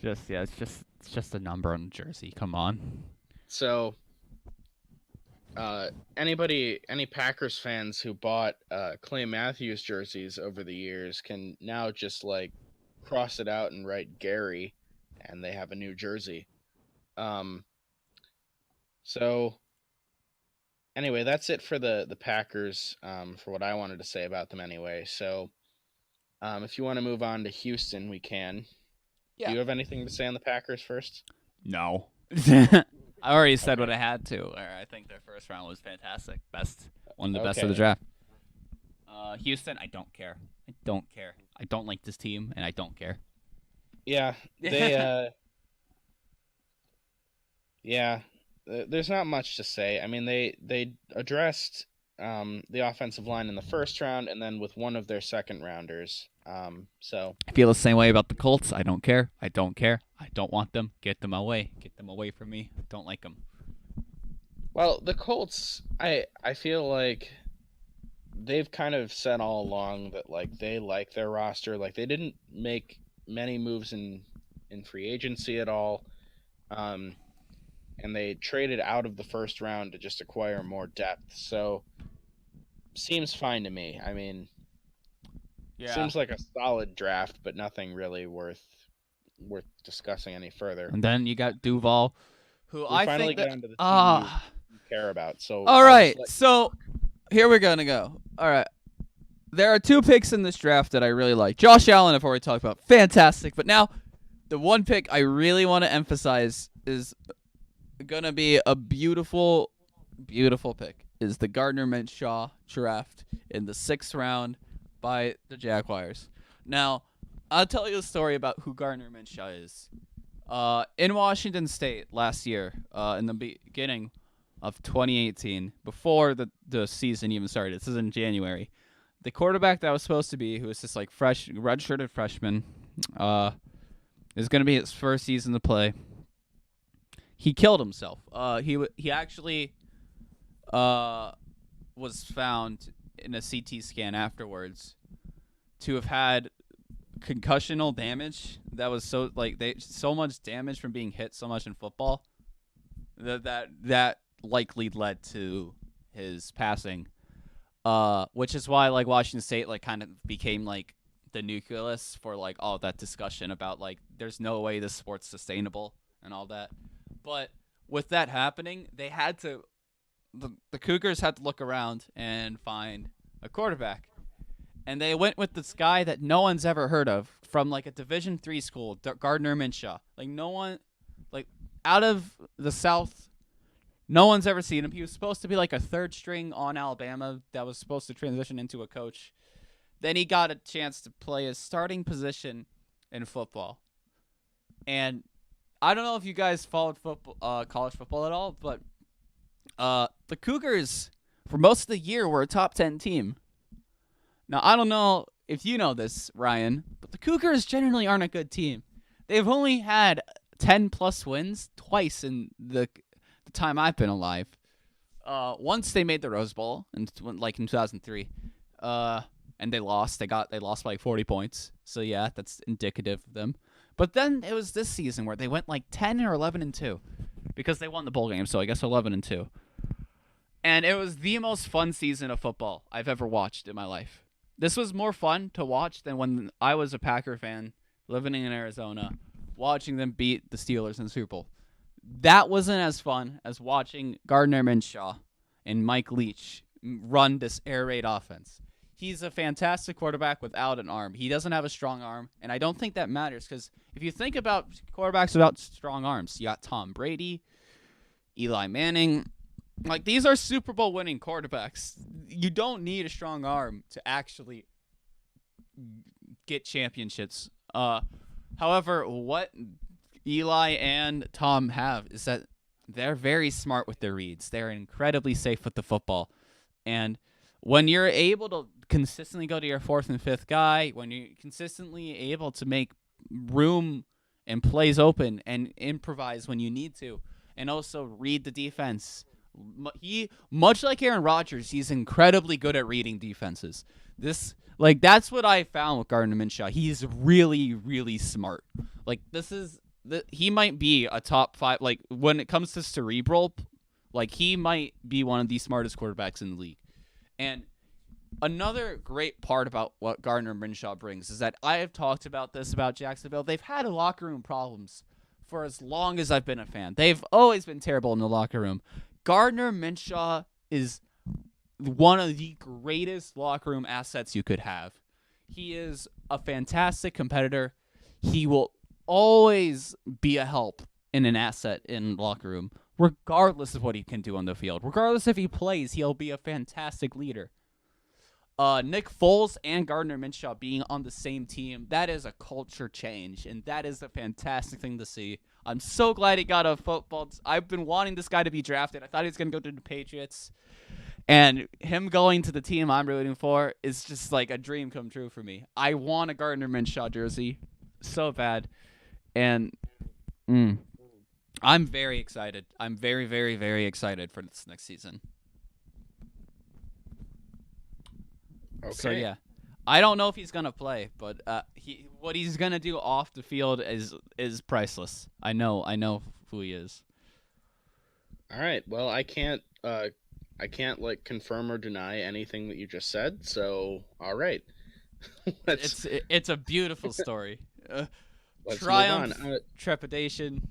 It's just a number on the jersey. Come on. So, any Packers fans who bought Clay Matthews jerseys over the years can now just like cross it out and write Gary, and they have a new jersey. So anyway, that's it for the Packers, for what I wanted to say about them anyway. So, if you want to move on to Houston, we can. Yeah. Do you have anything to say on the Packers first? No. I already said what I had to. I think their first round was fantastic. One of the best of the draft. Houston, I don't care. I don't care. I don't like this team, and I don't care. Yeah, they. Yeah, there's not much to say. I mean, they addressed the offensive line in the first round, and then with one of their second rounders. So I feel the same way about the Colts. I don't care. I don't care. I don't want them. Get them away. Get them away from me. I don't like them. Well, the Colts, I feel like they've kind of said all along that like they like their roster. Like they didn't make many moves in free agency at all. And they traded out of the first round to just acquire more depth. So seems fine to me. I mean, seems like a solid draft, but nothing really worth discussing any further. And then you got Duval, who I finally think got into the team you care about. So all right, so here we're gonna go. All right, there are two picks in this draft that I really like. Josh Allen, I've already talked about, fantastic. But now, the one pick I really want to emphasize is gonna be a beautiful, beautiful pick. Is the Gardner Minshew draft in the 6th round by the Jaguars. Now, I'll tell you a story about who Gardner Minshew is. In Washington State last year, in the beginning of 2018, before the season even started, this is in January, the quarterback that was supposed to be, who was this like redshirted freshman, is going to be his first season to play. he killed himself. He actually was found in a CT scan afterwards to have had concussional damage that was so much damage from being hit so much in football that likely led to his passing. Which is why like Washington State like kind of became like the nucleus for like all that discussion about like there's no way this sport's sustainable and all that. But with that happening, the Cougars had to look around and find a quarterback. And they went with this guy that no one's ever heard of from like a Division III school, Gardner Minshew. Like no one, like out of the South, no one's ever seen him. He was supposed to be like a third string on Alabama that was supposed to transition into a coach. Then he got a chance to play his starting position in football. And I don't know if you guys followed football, college football at all, but the Cougars for most of the year were a top 10 team. Now, I don't know if you know this, Ryan, but the Cougars generally aren't a good team. They've only had 10-plus wins twice in the time I've been alive. Once they made the Rose Bowl, in 2003, and they lost. They lost by like 40 points. So, yeah, that's indicative of them. But then it was this season where they went like 10 or 11-2 because they won the bowl game, so I guess 11-2. And it was the most fun season of football I've ever watched in my life. This was more fun to watch than when I was a Packer fan living in Arizona, watching them beat the Steelers in the Super Bowl. That wasn't as fun as watching Gardner Minshew and Mike Leach run this air raid offense. He's a fantastic quarterback without an arm. He doesn't have a strong arm, and I don't think that matters because if you think about quarterbacks without strong arms, you got Tom Brady, Eli Manning. Like, these are Super Bowl winning quarterbacks. You don't need a strong arm to actually get championships. However, what Eli and Tom have is that they're very smart with their reads. They're incredibly safe with the football. And when you're able to consistently go to your fourth and fifth guy, when you're consistently able to make room and plays open and improvise when you need to, and also read the defense, much like Aaron Rodgers, he's incredibly good at reading defenses. That's what I found with Gardner Minshew. He's really, really smart. Like, he might be a top 5. Like, when it comes to cerebral, like, he might be one of the smartest quarterbacks in the league. And another great part about what Gardner Minshew brings is that I have talked about this about Jacksonville. They've had locker room problems for as long as I've been a fan. They've always been terrible in the locker room. Gardner Minshew is one of the greatest locker room assets you could have. He is a fantastic competitor. He will always be a help in an asset in the locker room, regardless of what he can do on the field. Regardless if he plays, he'll be a fantastic leader. Nick Foles and Gardner Minshew being on the same team, that is a culture change, and that is a fantastic thing to see. I'm so glad he got a football. I've been wanting this guy to be drafted. I thought he was going to go to the Patriots, and him going to the team I'm rooting for is just like a dream come true for me. I want a Gardner Minshew jersey so bad, and I'm very excited. I'm very, very, very excited for this next season. Okay. So yeah, I don't know if he's gonna play, but what he's gonna do off the field is priceless. I know who he is. All right. Well, I can't like confirm or deny anything that you just said. So, all right. It's a beautiful story. Let's Triumph, move on. trepidation.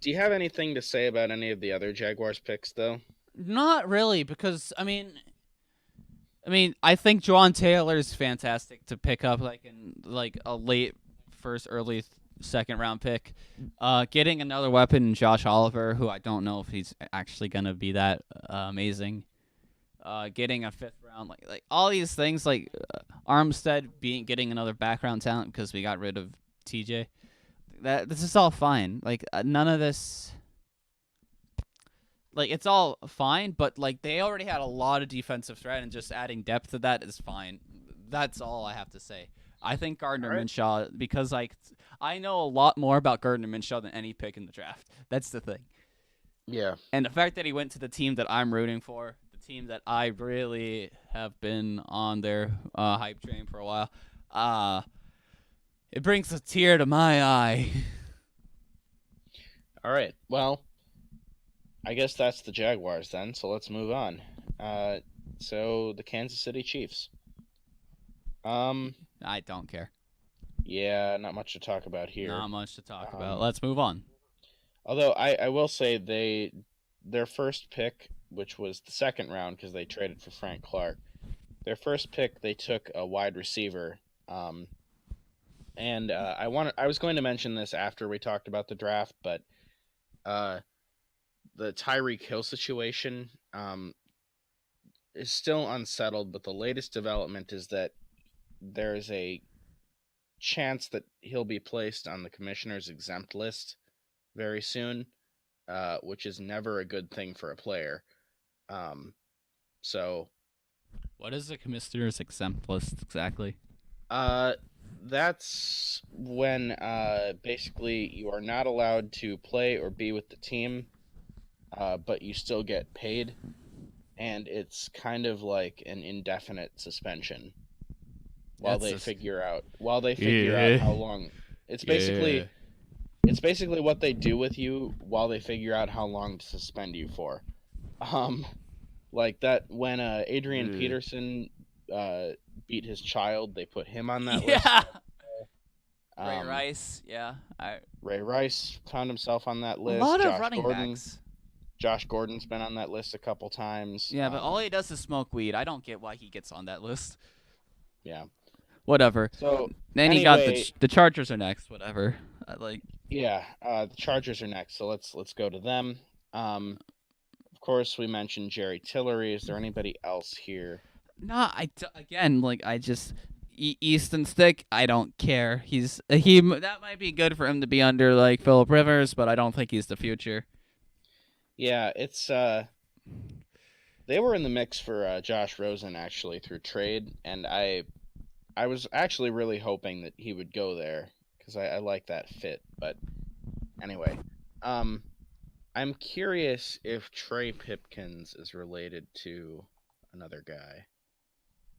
Do you have anything to say about any of the other Jaguars picks, though? Not really, because I mean, I think Juwan Taylor is fantastic to pick up, like in like a late first, early second round pick. Getting another weapon in Josh Oliver, who I don't know if he's actually gonna be that amazing. Getting a fifth round, like all these things, like Armstead getting another background talent because we got rid of TJ. This is all fine. Like none of this. Like, it's all fine, but, like, they already had a lot of defensive threat, and just adding depth to that is fine. That's all I have to say. I think Gardner Minshew, because, like, I know a lot more about Gardner Minshew than any pick in the draft. That's the thing. Yeah. And the fact that he went to the team that I'm rooting for, the team that I really have been on their hype train for a while, uh, it brings a tear to my eye. All right. Well, I guess that's the Jaguars then. So let's move on. Uh, so the Kansas City Chiefs. Um, I don't care. yeah, not much to talk about here. Not much to talk about. Um, Let's move on. although I will say their first pick, which was the second round because they traded for Frank Clark. Their first pick, they took a wide receiver. Um, and I was going to mention this after we talked about the draft, but uh, the Tyreek Hill situation is still unsettled. But the latest development is that there's a chance that he'll be placed on the commissioner's exempt list very soon, which is never a good thing for a player. Um, so What is the commissioner's exempt list exactly? uh, that's when basically you are not allowed to play or be with the team, but you still get paid, and it's kind of like an indefinite suspension That's just while they figure out yeah, how long. It's yeah. basically what they do with you while they figure out how long to suspend you for. Um, like that when Adrian Ugh. Peterson uh, beat his child, they put him on that list. Yeah. Ray Um, Rice. Yeah. Ray Rice found himself on that A list. lot of running backs. Josh Gordon's been on that list a couple times. Yeah, but all he does is smoke weed. I don't get why he gets on that list. Yeah. Whatever. So Then he got anyway, the Chargers are next. Whatever. Like yeah, the Chargers are next, so let's go to them. Of course, we mentioned Jerry Tillery. Is there anybody else here? nah. Again like I just Easton Stick. I don't care. He that might be good for him to be under like Philip Rivers, but I don't think he's the future. Yeah, it's they were in the mix for Josh Rosen actually through trade, and I was actually really hoping that he would go there because I like that fit. But anyway, um, I'm curious if Trey Pipkins is related to another guy.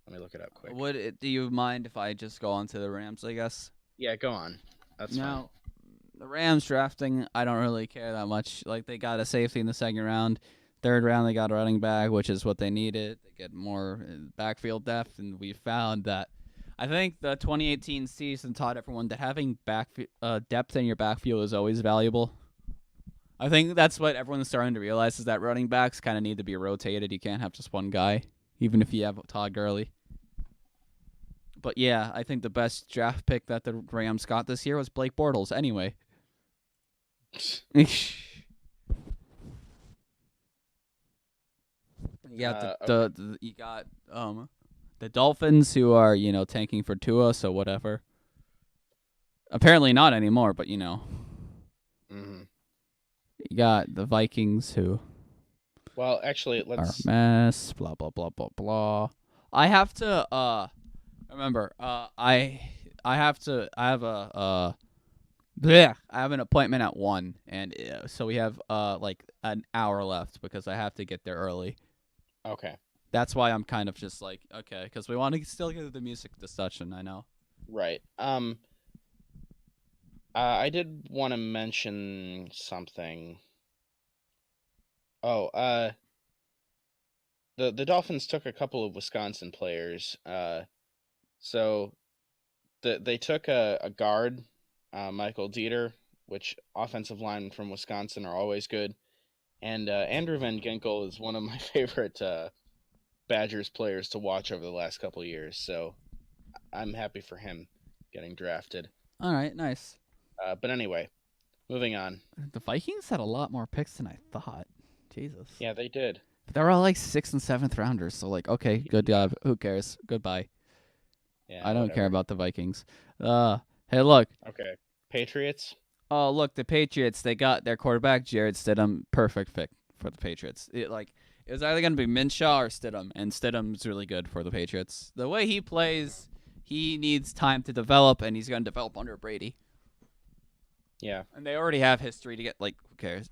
Let me look it up quick. Do you mind if I just go on to the Rams? I guess. Yeah, go on. That's fine. Now, the Rams drafting, I don't really care that much. Like they got a safety in the second round, third round they got a running back, which is what they needed. They get more backfield depth, and we found that. I think the 2018 season taught everyone that having depth in your backfield is always valuable. I think that's what everyone's starting to realize is that running backs kind of need to be rotated. You can't have just one guy, even if you have Todd Gurley. But yeah, I think the best draft pick that the Rams got this year was Blake Bortles. Anyway, you got Okay. you got the Dolphins who are tanking for Tua, so whatever. Apparently not anymore, but Hmm. you got the Vikings who Well, actually, are let's. a mess. Blah blah blah blah blah. I have to remember I have a yeah, I have an appointment at 1, and so we have like an hour left because I have to get there early. Okay. That's why I'm kind of just like, okay, because we want to still get to the music discussion. I know. Right. I did want to mention something. Oh, the Dolphins took a couple of Wisconsin players. So they took a guard, Michael Dieter, which offensive linemen from Wisconsin are always good. And Andrew Van Ginkel is one of my favorite Badgers players to watch over the last couple of years. So I'm happy for him getting drafted. All right, nice. But anyway, moving on. The Vikings had a lot more picks than I thought. Jesus. Yeah, they did. But they were all like 6th and 7th rounders. So like, okay, good job. Who cares? Goodbye. Yeah, I don't care whatever. about the Vikings. Hey, look. Okay. Patriots. Oh, look, the Patriots. They got their quarterback Jared Stidham. Perfect fit for the Patriots. It was either gonna be Minshew or Stidham, and Stidham's really good for the Patriots. The way he plays, he needs time to develop, and he's gonna develop under Brady. Yeah. And they already have history to get like. Who cares?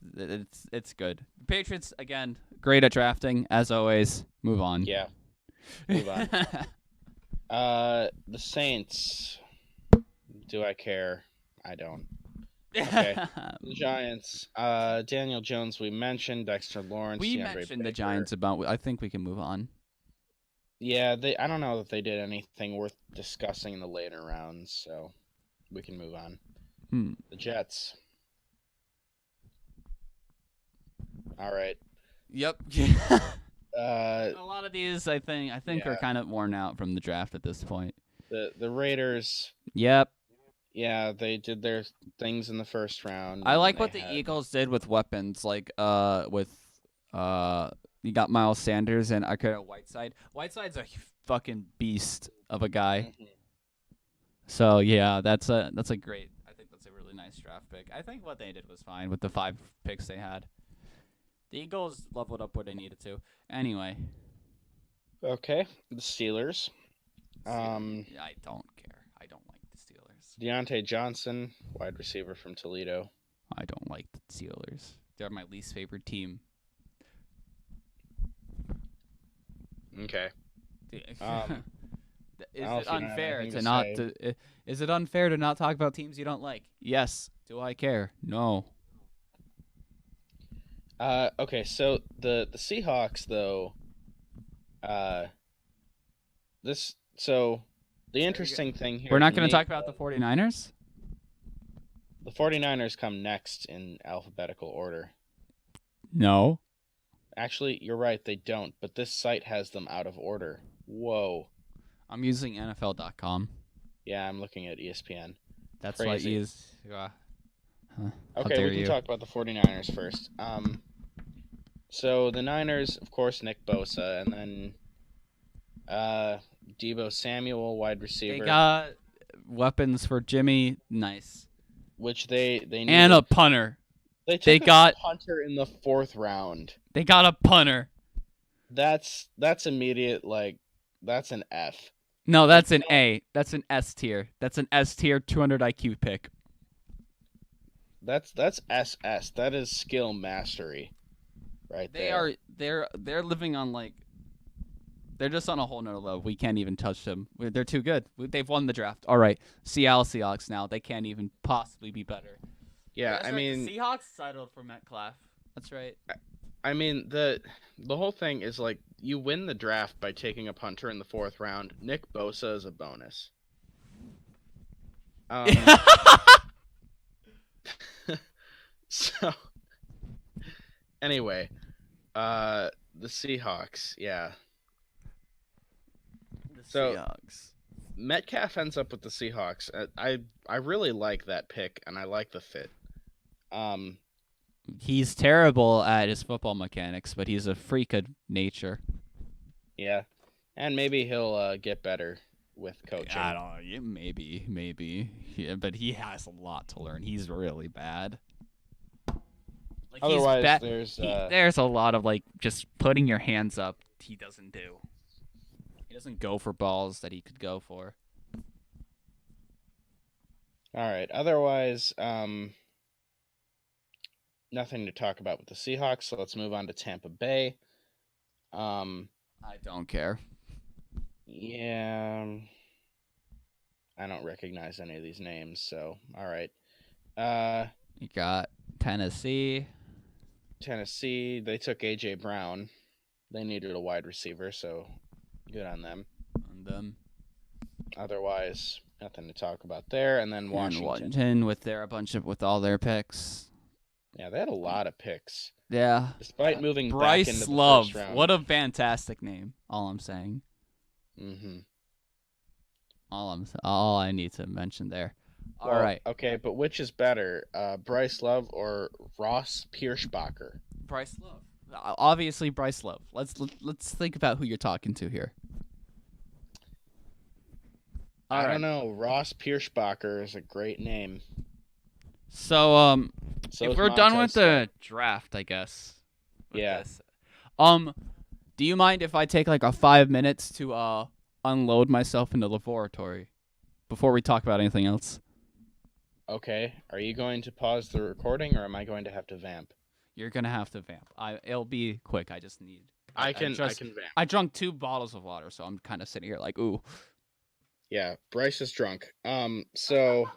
It's good. Patriots again, great at drafting as always. Move on. Yeah. Move on. The Saints. Do I care? I don't. Okay. The Giants. Daniel Jones. We mentioned Dexter Lawrence. We DeAndre mentioned the Baker. Giants about. I think we can move on. Yeah. I don't know that they did anything worth discussing in the later rounds, so we can move on. The Jets. All right. Yep. A lot of these, I think, are kind of worn out from the draft at this point. The Raiders. Yep. Yeah, they did their things in the first round. I like what the Eagles did with weapons, like you got Miles Sanders and Arquette Whiteside. Whiteside's a fucking beast of a guy. Mm-hmm. So yeah, that's a great. I think that's a really nice draft pick. I think what they did was fine with the 5 picks they had. The Eagles leveled up where they needed to. Anyway. Okay, the Steelers. I don't care. I don't like the Steelers. Deontay Johnson, wide receiver from Toledo. I don't like the Steelers. They're my least favorite team. Okay. Is it unfair to not? Is it unfair to not talk about teams you don't like? Yes. Do I care? No. Okay, so the Seahawks though. The interesting thing here. We're not going to talk about the 49ers? The 49ers come next in alphabetical order. No. Actually, you're right, they don't, but this site has them out of order. Whoa. I'm using NFL.com. Yeah, I'm looking at ESPN. That's Crazy. what I use. Okay, we can talk about the 49ers first. So the Niners, of course, Nick Bosa, and then Deebo Samuel, wide receiver. They got weapons for Jimmy. Nice. Which they needed. And a punter. They got a punter in the 4th round. They got a punter. That's immediate, like, that's an F. No, that's an A. That's an S tier. That's an S tier 200 IQ pick. That's SS. That is skill mastery. Right there. They're living on like they're just on a whole nother level. We can't even touch them. They're too good. They've won the draft. All right. Seattle Seahawks now. They can't even possibly be better. Yeah, I mean the Seahawks settled for Metcalf. That's right. I mean the whole thing is like you win the draft by taking a punter in the 4th round. Nick Bosa is a bonus. So anyway, the Seahawks, yeah. Seahawks. Metcalf ends up with the Seahawks. I really like that pick, and I like the fit. He's terrible at his football mechanics, but he's a freak of nature. Yeah, and maybe he'll get better with coaching. I don't know. Maybe. Yeah, but he has a lot to learn. He's really bad. Like, otherwise, there's a lot of like just putting your hands up. He doesn't do. He doesn't go for balls that he could go for. All right. Otherwise, nothing to talk about with the Seahawks. So let's move on to Tampa Bay. I don't care. Yeah. I don't recognize any of these names. So all right. You got Tennessee. They took AJ Brown. They needed a wide receiver, so good on them. Otherwise, nothing to talk about there. And then Washington with all their picks. Yeah, they had a lot of picks. Yeah. Despite moving Bryce back into the Love. first round. What a fantastic name. All I'm saying. Mm-hmm. All I need to mention there. Well, all right. Okay, but which is better, Bryce Love or Ross Pierschbacher? Bryce Love. Obviously, Bryce Love. Let's think about who you're talking to here. I don't know. Ross Pierschbacher is a great name. So, if we're done with the draft, I guess. Yeah. Do you mind if I take like a 5 minutes to unload myself in the laboratory before we talk about anything else? Okay. Are you going to pause the recording, or am I going to have to vamp? You're gonna have to vamp. It'll be quick. I just need. I can vamp. I drunk 2 bottles of water, so I'm kind of sitting here like, ooh. Yeah, Bryce is drunk. So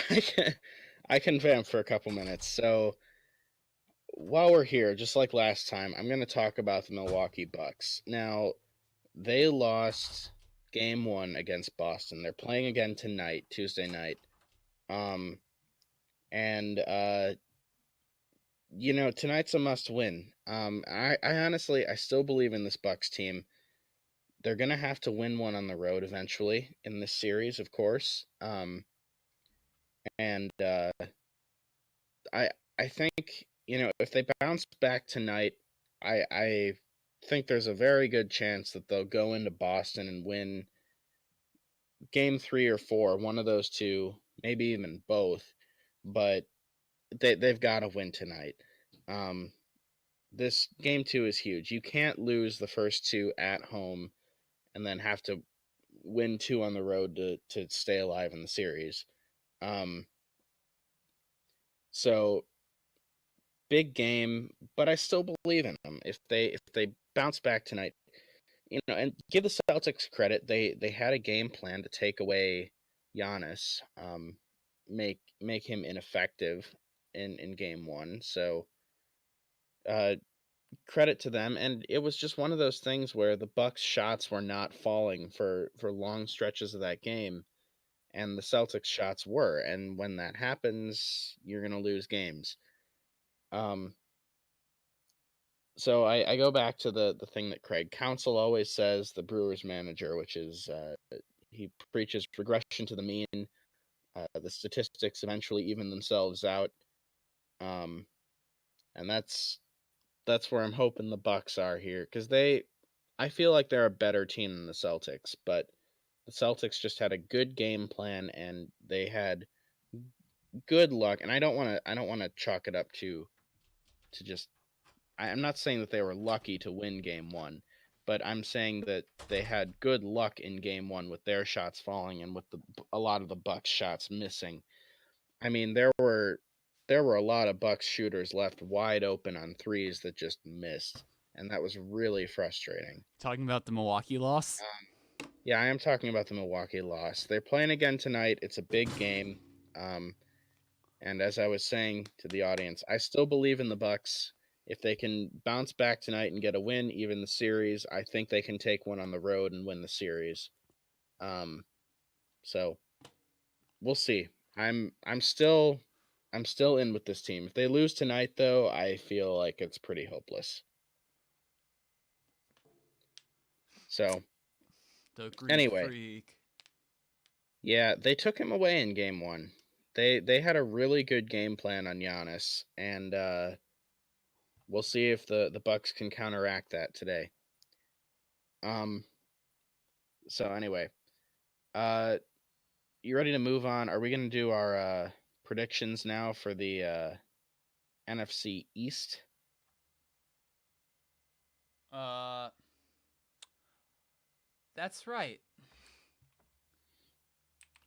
I can I can vamp for a couple minutes. So while we're here, just like last time, I'm going to talk about the Milwaukee Bucks. Now, they lost game 1 against Boston. They're playing again tonight, Tuesday night. Um and tonight's a must win. I honestly I still believe in this Bucks team. They're going to have to win one on the road eventually in this series, of course. And I I think if they bounce back tonight, I think there's a very good chance that they'll go into Boston and win game 3 or 4, one of those two, maybe even both. But they've got to win tonight. Um, this game 2 is huge. You can't lose the first two at home and then have to win two on the road to stay alive in the series. Um, so big game, but I still believe in them. If they bounce back tonight, and give the Celtics credit, they had a game plan to take away Giannis, make him ineffective in game 1. So uh, credit to them, and it was just one of those things where the Bucks shots were not falling for long stretches of that game, and the Celtics shots were, and when that happens, you're gonna lose games. Um, so I go back to the thing that Craig Counsell always says, the Brewers manager, which is he preaches regression to the mean. The statistics eventually even themselves out, um, and that's where I'm hoping the Bucks are here, because I feel like they're a better team than the Celtics, but the Celtics just had a good game plan and they had good luck. And I don't want to chalk it up to just I'm not saying that they were lucky to win game 1, but I'm saying that they had good luck in game 1 with their shots falling and with a lot of the Bucks shots missing. I mean, there were a lot of Bucks shooters left wide open on threes that just missed, and that was really frustrating. Talking about the Milwaukee loss. Yeah, I am talking about the Milwaukee loss. They're playing again tonight. It's a big game. Um, and as I was saying to the audience, I still believe in the Bucks. If they can bounce back tonight and get a win, even the series, I think they can take one on the road and win the series. Um, so we'll see. I'm still in with this team. If they lose tonight, though, I feel like it's pretty hopeless. So The Greek anyway, Freak. yeah, they took him away in game 1. They had a really good game plan on Giannis, and we'll see if the Bucks can counteract that today. Um. So anyway, uh, you ready to move on? Are we gonna do our predictions now for the NFC East? Uh, that's right.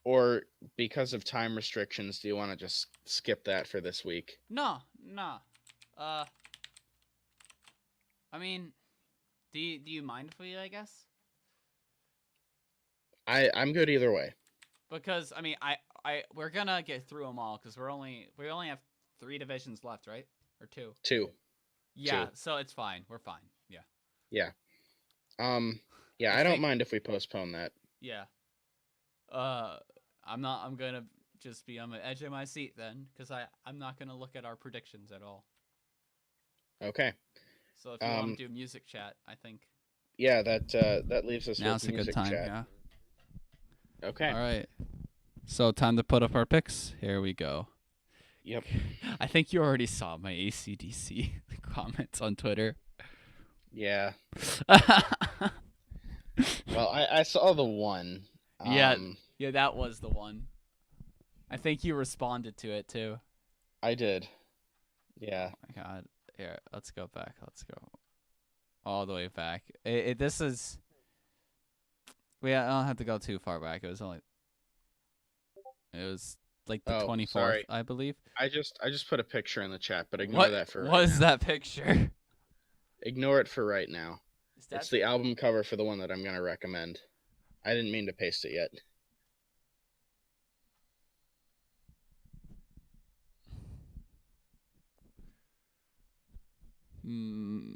Or because of time restrictions, do you want to just skip that for this week? No, no. Uh, I mean, do you mind if we? I guess I'm good either way. because I mean, we're gonna get through them all because we only have 3 divisions left, right? Or 2. Two, Yeah, two, so it's fine. We're fine. Yeah. yeah. Um, yeah, I I don't think. mind if we postpone that. Yeah. Uh, I'm not. I'm gonna just be on the edge of my seat then because I'm not gonna look at our predictions at all. Okay. So if you want Um, to do music chat, I think yeah, that leaves us now's with a good music time. chat. Yeah. Okay. All right. So time to put up our picks. Here we go. Yep. I think you already saw my ACDC comments on Twitter. Yeah. Well, I saw the one. Yeah, yeah, that was the one. I think you responded to it too. I did. Yeah. Oh my god. Here, let's go back. Let's go all the way back. This is. I don't have to go too far back. It was only. It was like the Oh, 24th, sorry. I believe. I just put a picture in the chat, but ignore What that for right was now. that picture? Ignore it for right now. Is It's that the album cover for the one that I'm gonna recommend. I didn't mean to paste it yet. Hmm.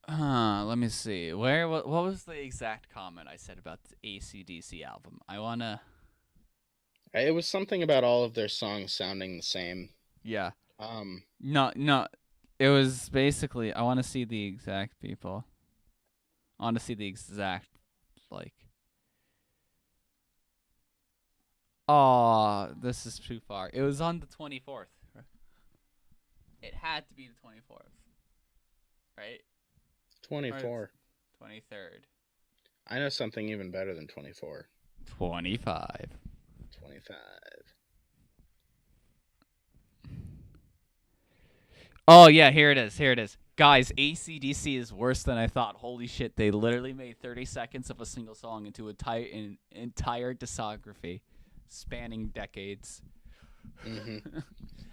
Let me see. What was the exact comment I said about the AC/DC album? I wanna. It was something about all of their songs sounding the same. Yeah. Um, No, no. It was basically I want to see the exact people. I want to see the exact like. Oh, this is too far. It was on the 24th. It had to be the 24th, right? Or 24. 23rd. I know something even better than 24. 25. 25. Oh yeah, here it is. Here it is. Guys, AC/DC is worse than I thought. Holy shit, they literally made 30 seconds of a single song into an entire discography spanning decades. Mm-hmm.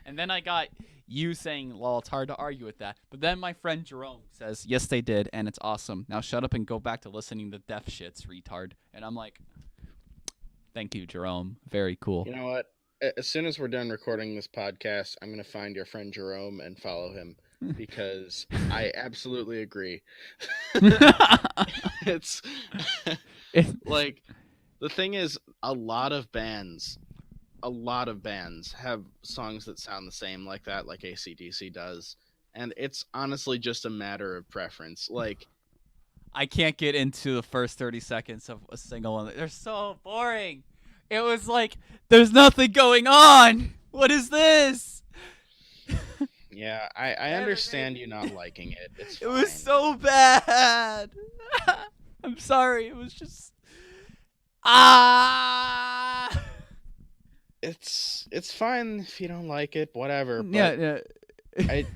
And then I got you saying, well, it's hard to argue with that. But then my friend Jerome says, yes, they did, and it's awesome. Now shut up and go back to listening to deaf shits, retard. And I'm like, thank you, Jerome. Very cool. You know what? As soon as we're done recording this podcast, I'm going to find your friend Jerome and follow him because I absolutely agree. It's like the thing is a lot of bands have songs that sound the same like that, like AC/DC does, and it's honestly just a matter of preference. Like, I can't get into the first 30 seconds of a single one. They're so boring. It was like, there's nothing going on. What is this? yeah, I understand you not liking it. It's It fine. was so bad. I'm sorry. It was just ah. It's fine if you don't like it, whatever. Yeah, But yeah. I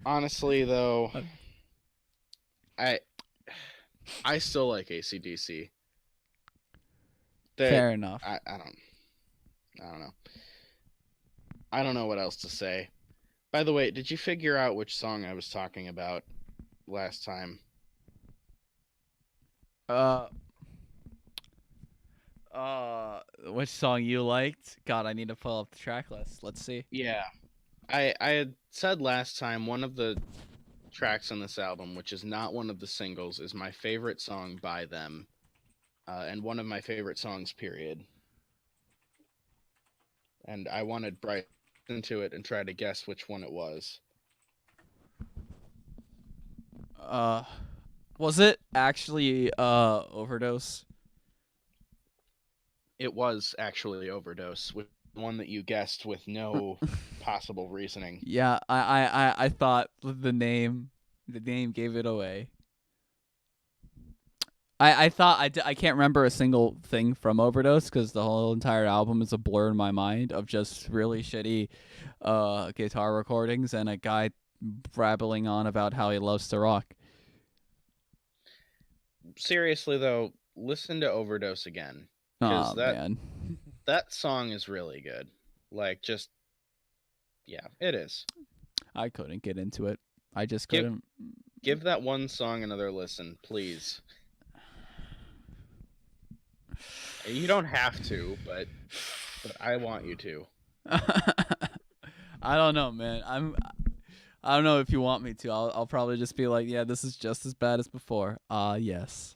honestly though, I I still like AC/DC. Fair enough. I don't know. I don't know what else to say. By the way, did you figure out which song I was talking about last time? Uh, which song you liked? God, I need to pull up the track list. Let's see. Yeah. I had said last time one of the tracks on this album, which is not one of the singles, is my favorite song by them, and one of my favorite songs, period. And I wanted Bryce into it and try to guess which one it was. Was it actually Overdose? It was actually Overdose, with one that you guessed with no possible reasoning. Yeah, I thought the name gave it away. I thought I can't remember a single thing from Overdose because the whole entire album is a blur in my mind of just really shitty guitar recordings and a guy babbling on about how he loves to rock. Seriously though, listen to Overdose again, because Oh man, that song is really good. Like, just yeah, it is. I couldn't get into it. I just Give couldn't. give that one song another listen, please. You don't have to, but I want you to. I don't know, man. I don't know if you want me to. I'll probably just be like, yeah, this is just as bad as before. Yes.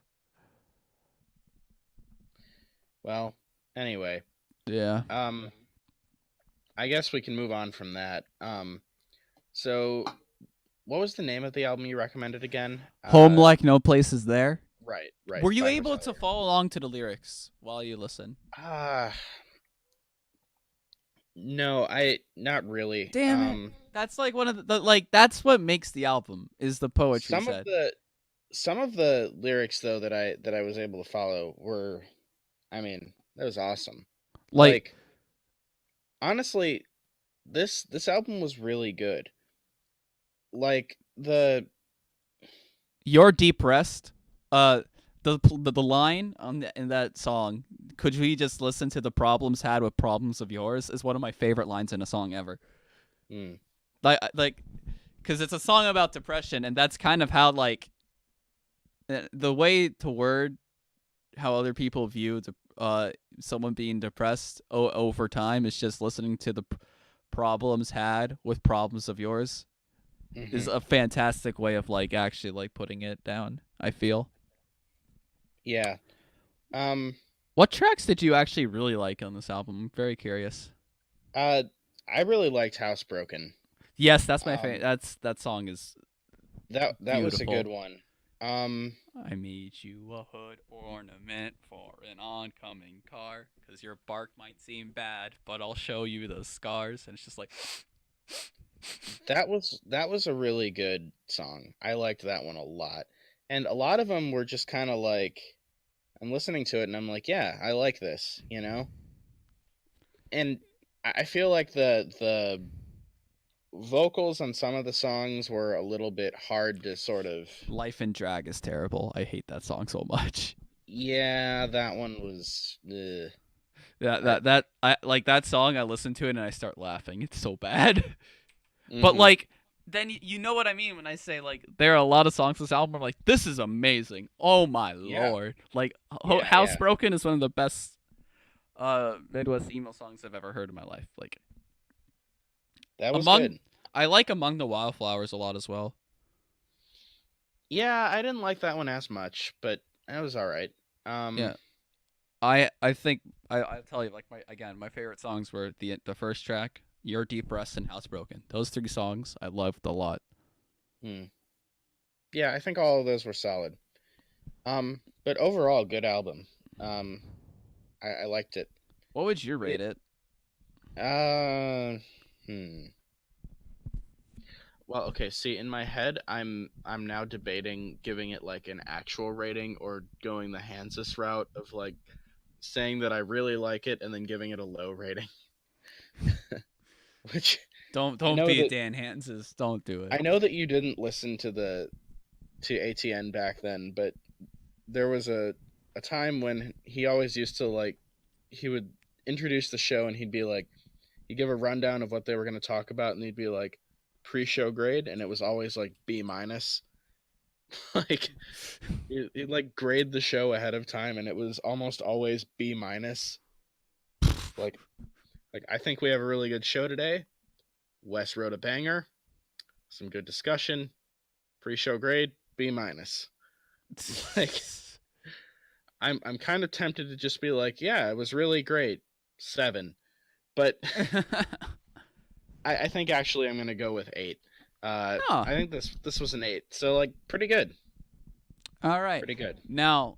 Well, anyway, Yeah. I guess we can move on from that. So what was the name of the album you recommended again? Home Like No Place Is There. Right. Were you by able to Griselda. follow along to the lyrics while you listen? No, I not really. Damn it. That's like one of the like that's what makes the album is the poetry Some set. of the lyrics though that I was able to follow were, I mean, that was awesome. Like honestly, this album was really good. Like Your Deep Rest, the line in that song, could we just listen to the problems had with problems of yours, is one of my favorite lines in a song ever. Mm. Like, because it's a song about depression, and that's kind of how like the way to word how other people view someone being depressed over time is just listening to the problems had with problems of yours is Hmm. a fantastic way of like actually like putting it down, I feel. Yeah. Um. What tracks did you actually really like on this album? I'm very curious. Uh. I really liked Housebroken. Yes, that's my favorite. Um. That song is That was a good beautiful. one. Um. I made you a hood ornament for an oncoming car, because your bark might seem bad, but I'll show you the scars. And it's just like, That was a really good song. I liked that one a lot. And a lot of them were just kind of like I'm listening to it and I'm like, yeah, I like this, you know? And I feel like the vocals on some of the songs were a little bit hard to sort of Life in Drag is terrible. I hate that song so much. yeah, that one was Yeah, I that I like that song. I listen to it and I start laughing. It's so bad. But mhm. like, then you know what I mean when I say like there are a lot of songs on this album. I'm like, this is amazing. Oh my Yeah. lord! Like, Yeah, yeah. Housebroken is one of the best Midwest emo songs I've ever heard in my life. Like, That was among good. I like Among the Wildflowers a lot as well. Yeah, I didn't like that one as much, but that was all right. Um Yeah, I think I'll tell you, like, my favorite songs were the first track, Your Deep Rest, and Housebroken. Those three songs I loved a lot. hmm. Yeah, I think all of those were solid. But overall, good album. Um, I liked it. What would you rate It it? uh hmm. Well, okay, see, in my head, I'm now debating giving it like an actual rating or going the Hansis route of like saying that I really like it and then giving it a low rating. Which I Don't know be that Dan Hanses. Don't do I it. know that you didn't listen to the to ATN back then, but there was a time when he always used to like he would introduce the show and he'd be like he'd give a rundown of what they were going to talk about and he'd be like pre-show grade and it was always like B minus. Like he'd like grade the show ahead of time and it was almost always B minus. Like I think we have a really good show today. Wes wrote a banger, some good discussion. Pre-show grade B minus. Like I'm kind of tempted to just be like, yeah, it was really great. 7. But I think actually I'm gonna go with 8. Oh, I think this was an 8. So like pretty good. all right. Pretty good. Now,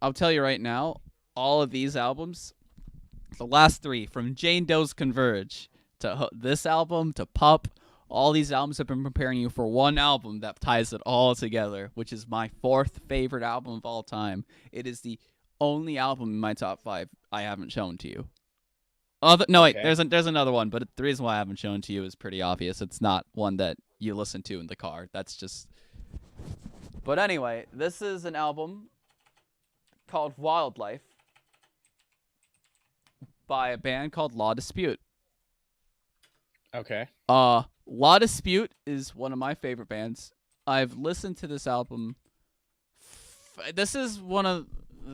I'll tell you right now, all of these albums, the last three, from Jane Doe's Converge to this album to Pup, all these albums have been preparing you for one album that ties it all together, which is my fourth favorite album of all time. It is the only album in my top 5 I haven't shown to you. No, wait, Okay. there's another one, but the reason why I haven't shown to you is pretty obvious. It's not one that you listen to in the car. That's just. But anyway, this is an album called Wildlife by a band called Law Dispute. Okay. Law Dispute is one of my favorite bands. I've listened to this album. This is one of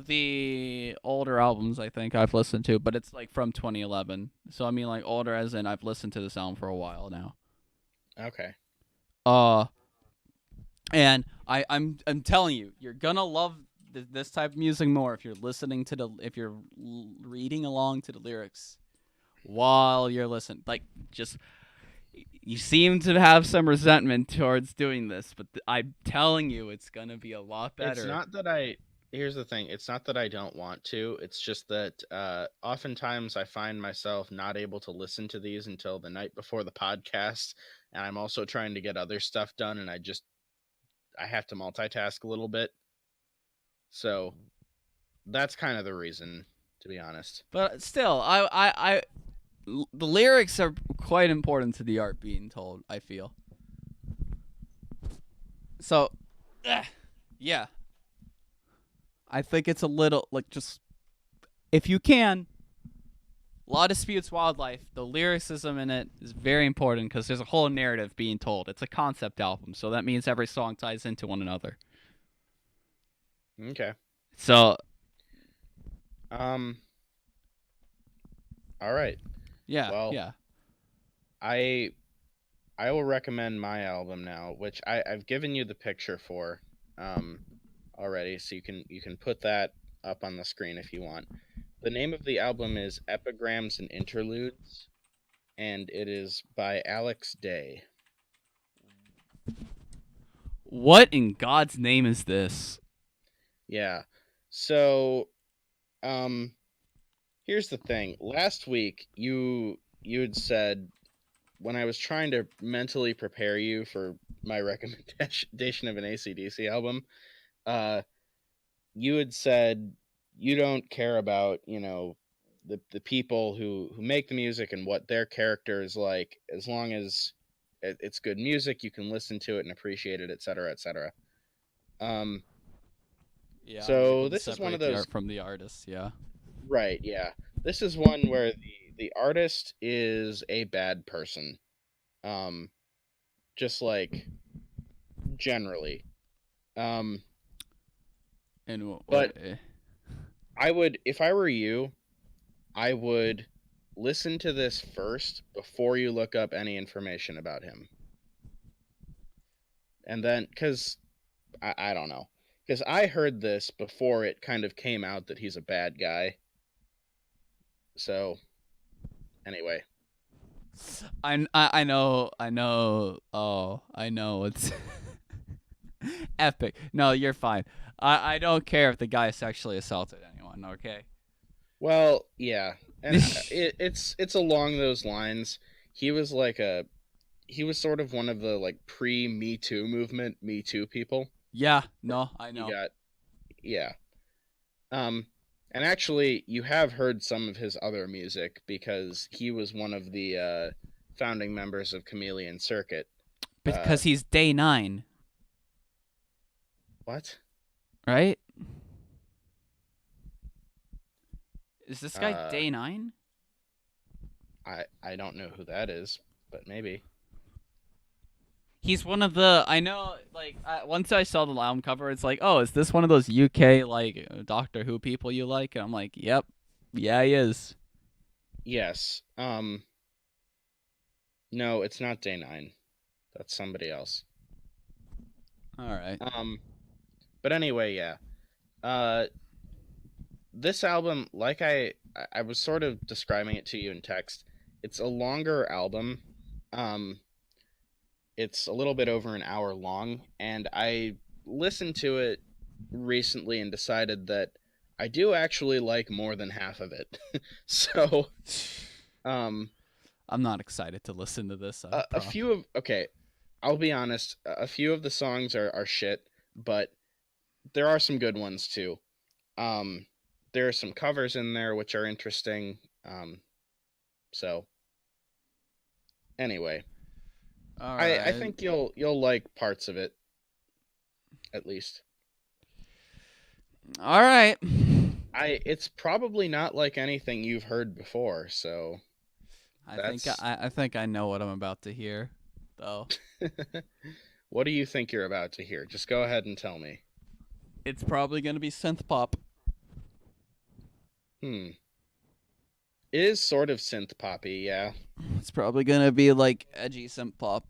the older albums I think I've listened to, but it's like from 2011. So I mean, like older as in I've listened to this album for a while now. Okay. Uh, and I'm telling you, you're gonna love this type of music more if you're listening to if you're reading along to the lyrics while you're listening. Like, just you seem to have some resentment towards doing this, but I'm telling you, it's gonna be a lot It's better. not that I here's the thing, it's not that I don't want to. It's just that oftentimes I find myself not able to listen to these until the night before the podcast and I'm also trying to get other stuff done and I have to multitask a little bit. So that's kind of the reason, to be honest. But still, the lyrics are quite important to the art being told, I feel. So, yeah. I think it's a little like just if you can. Law Disputes Wildlife, the lyricism in it is very important because there's a whole narrative being told. It's a concept album, so that means every song ties into one another. Okay. So, Um. All right. yeah, Well, yeah. I I will recommend my album now, which I've given you the picture for, um, already, so you can put that up on the screen if you want. The name of the album is Epigrams and Interludes, and it is by Alex Day. What in God's name is this? Yeah. So, um, here's the thing. Last week, you had said when I was trying to mentally prepare you for my recommendation of an AC/DC album, uh, you had said you don't care about the people who make the music and what their character is like, as long as it's good music, you can listen to it and appreciate it, etc., etc. Um, Yeah, I'm able so to this is one of separate the those. art from the artist. Yeah. Right, yeah. This is one where the artist is a bad person. Um, just like generally. Um, And but I would, if I were you, I would listen to this first before you look up any information about him. And then, because I don't know. Because I heard this before it kind of came out that he's a bad guy. So, anyway. I know. Oh, I know. It's epic. No, you're fine. I don't care if the guy sexually assaulted anyone. Okay. Well, yeah. And it's along those lines. He was like a he was sort of one of the like pre Me Too movement Me Too people. Yeah. No, I He know. got yeah. Um, and actually, you have heard some of his other music because he was one of the founding members of Chameleon Circuit. Uh, Because he's day 9, what? right? Is this guy Uh, day 9? I don't know who that is, but maybe. He's one of the. I know. Like once I saw the album cover, it's like, oh, is this one of those UK like Doctor Who people you like? And I'm like, yep, yeah, he is. Yes. No, it's not Day 9. That's somebody else. All right. Um, but anyway, yeah. Uh, this album, like I was sort of describing it to you in text. It's a longer album. Um, it's a little bit over an hour long, and I listened to it recently and decided that I do actually like more than half of it. So, um, I'm not excited to listen to this. a few of okay, I'll be honest, a few of the songs are shit, but there are some good ones too. Um, there are some covers in there which are interesting. So anyway, All I right. think you'll like parts of it at least. All right. It's probably not like anything you've heard before, so I think that's I think I know what I'm about to hear, though. what do you think you're about to hear? Just go ahead and tell me. It's probably gonna be synth pop. Hmm. It is sort of synth poppy, yeah. It's probably gonna be like edgy synth pop.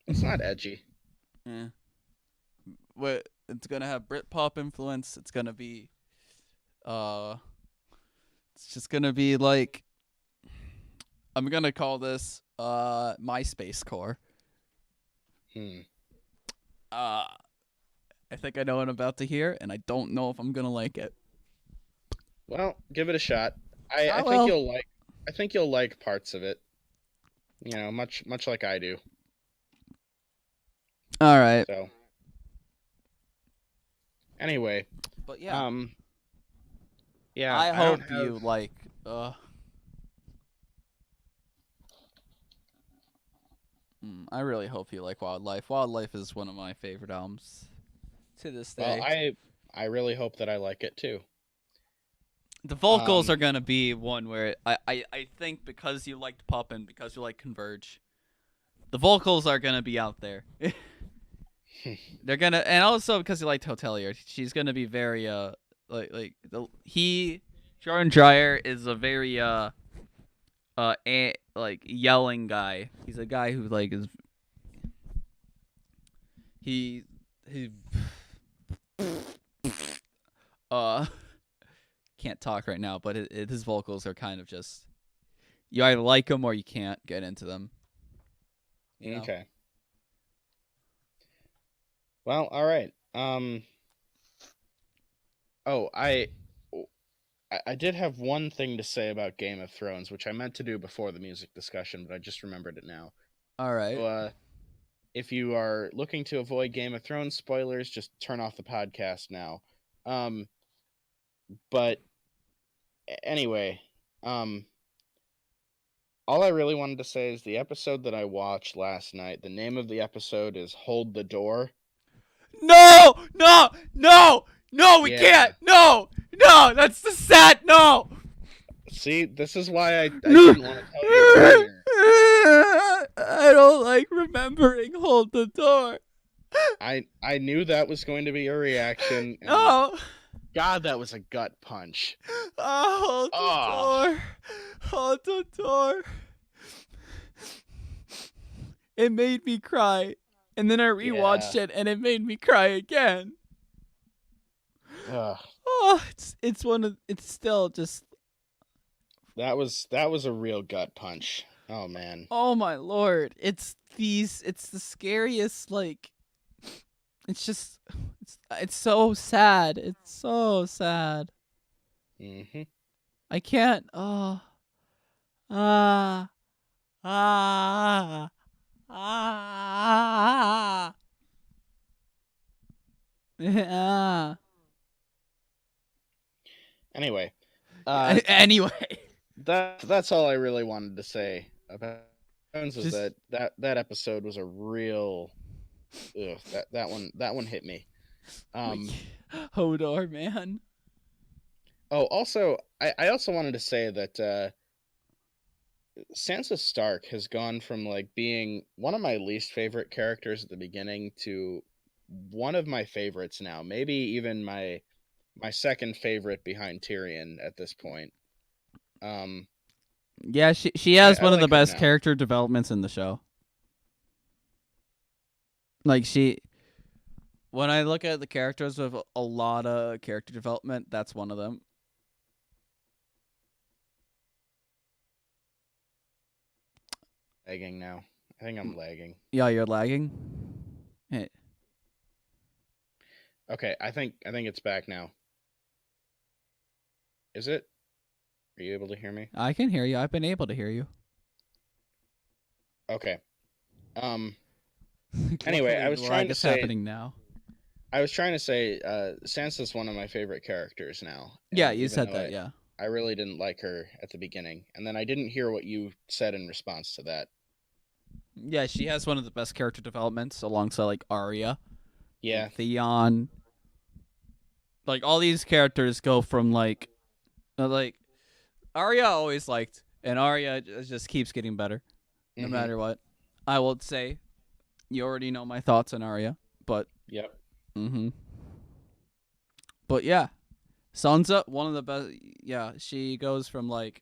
It's not edgy. Yeah. What? It's gonna have Britpop influence. It's gonna be uh. It's just gonna be like I'm gonna call this MySpace core. Hmm. Uh I think I know what I'm about to hear, and I don't know if I'm gonna like it. Well, give it a shot. I I think will. you'll like parts of it. Much like I do. All right. So anyway, But yeah, um, yeah, I I don't hope have. you like. Uh, I really hope you like Wildlife. Wildlife is one of my favorite albums to this Well, day. I really hope that I like it too. The vocals Um, are gonna be one where I think because you liked Pup and because you like Converge, the vocals are gonna be out there. They're gonna, and also because you liked Hotelier, she's gonna be very Jordan Dreyer is a very like yelling guy. He's a guy who like is he uh can't talk right now, but his vocals are kind of just you either like them or you can't get into them. You know. okay. Well, all right. Oh, I did have one thing to say about Game of Thrones, which I meant to do before the music discussion, but I just remembered it now. All right. So, if you are looking to avoid Game of Thrones spoilers, just turn off the podcast now. Um, but anyway, um, all I really wanted to say is the episode that I watched last night. The name of the episode is "Hold the Door." No, no, no, no, we Yeah. can't. No, no, that's the sad. No. See, this is why I didn't want to tell you earlier. I don't like remembering hold the door. I knew that was going to be your reaction, and No. God, that was a gut punch. Hold the Oh, door. Hold the door. It made me cry. And then I rewatched it and it made me cry again. ugh. Oh, it's still just That was a real gut punch. Oh man. oh my lord. It's the scariest like it's so sad. It's so sad. Mhm. I can't ah ah ah ah. Anyway, Anyway, that's all I really wanted to say about Jones was just that episode was a real ugh, that one hit me. Um Hodor, man. oh also I also wanted to say that Sansa Stark has gone from like being one of my least favorite characters at the beginning to one of my favorites now. Maybe even my second favorite behind Tyrion at this point. Um, Yeah, she has I one of the like her best now. character developments in the show. Like when I look at the characters with a lot of character development, that's one of them. Lagging now. I think I'm lagging. Yeah, you're lagging. Hey, Okay, I think it's back now. Is it? Are you able to hear me? I can hear you. I've been able to hear you. Okay. Anyway, Luckily, the lag is happening now. I was trying to say Sansa's one of my favorite characters now. Yeah, And you even said though that. Yeah. I really didn't like her at the beginning, and then I didn't hear what you said in response to that. Yeah, she has one of the best character developments alongside like Arya, Yeah. Theon. Like all these characters go from like Arya I always liked, and Arya just keeps getting better no Mm-hmm. matter what. I will say, you already know my thoughts on Arya, but Yep. mm-hmm. But yeah, Sansa, one of the best. Yeah, she goes from like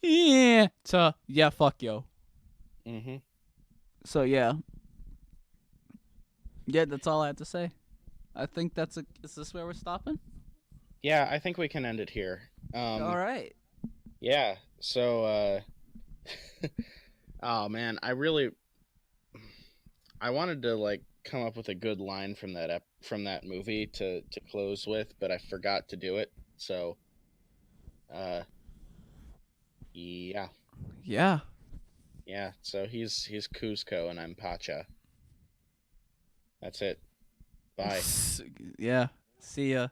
yeah to yeah fuck yo. Mm-hmm. So yeah, yeah, that's all I have to say. I think is this where we're stopping? Yeah, I think we can end it here. All right. Yeah. So, oh man, I wanted to like come up with a good line from from that movie to close with, but I forgot to do it. So, uh, yeah, Yeah. yeah. So he's Cusco and I'm Pacha. That's it. Bye. Yeah. See ya.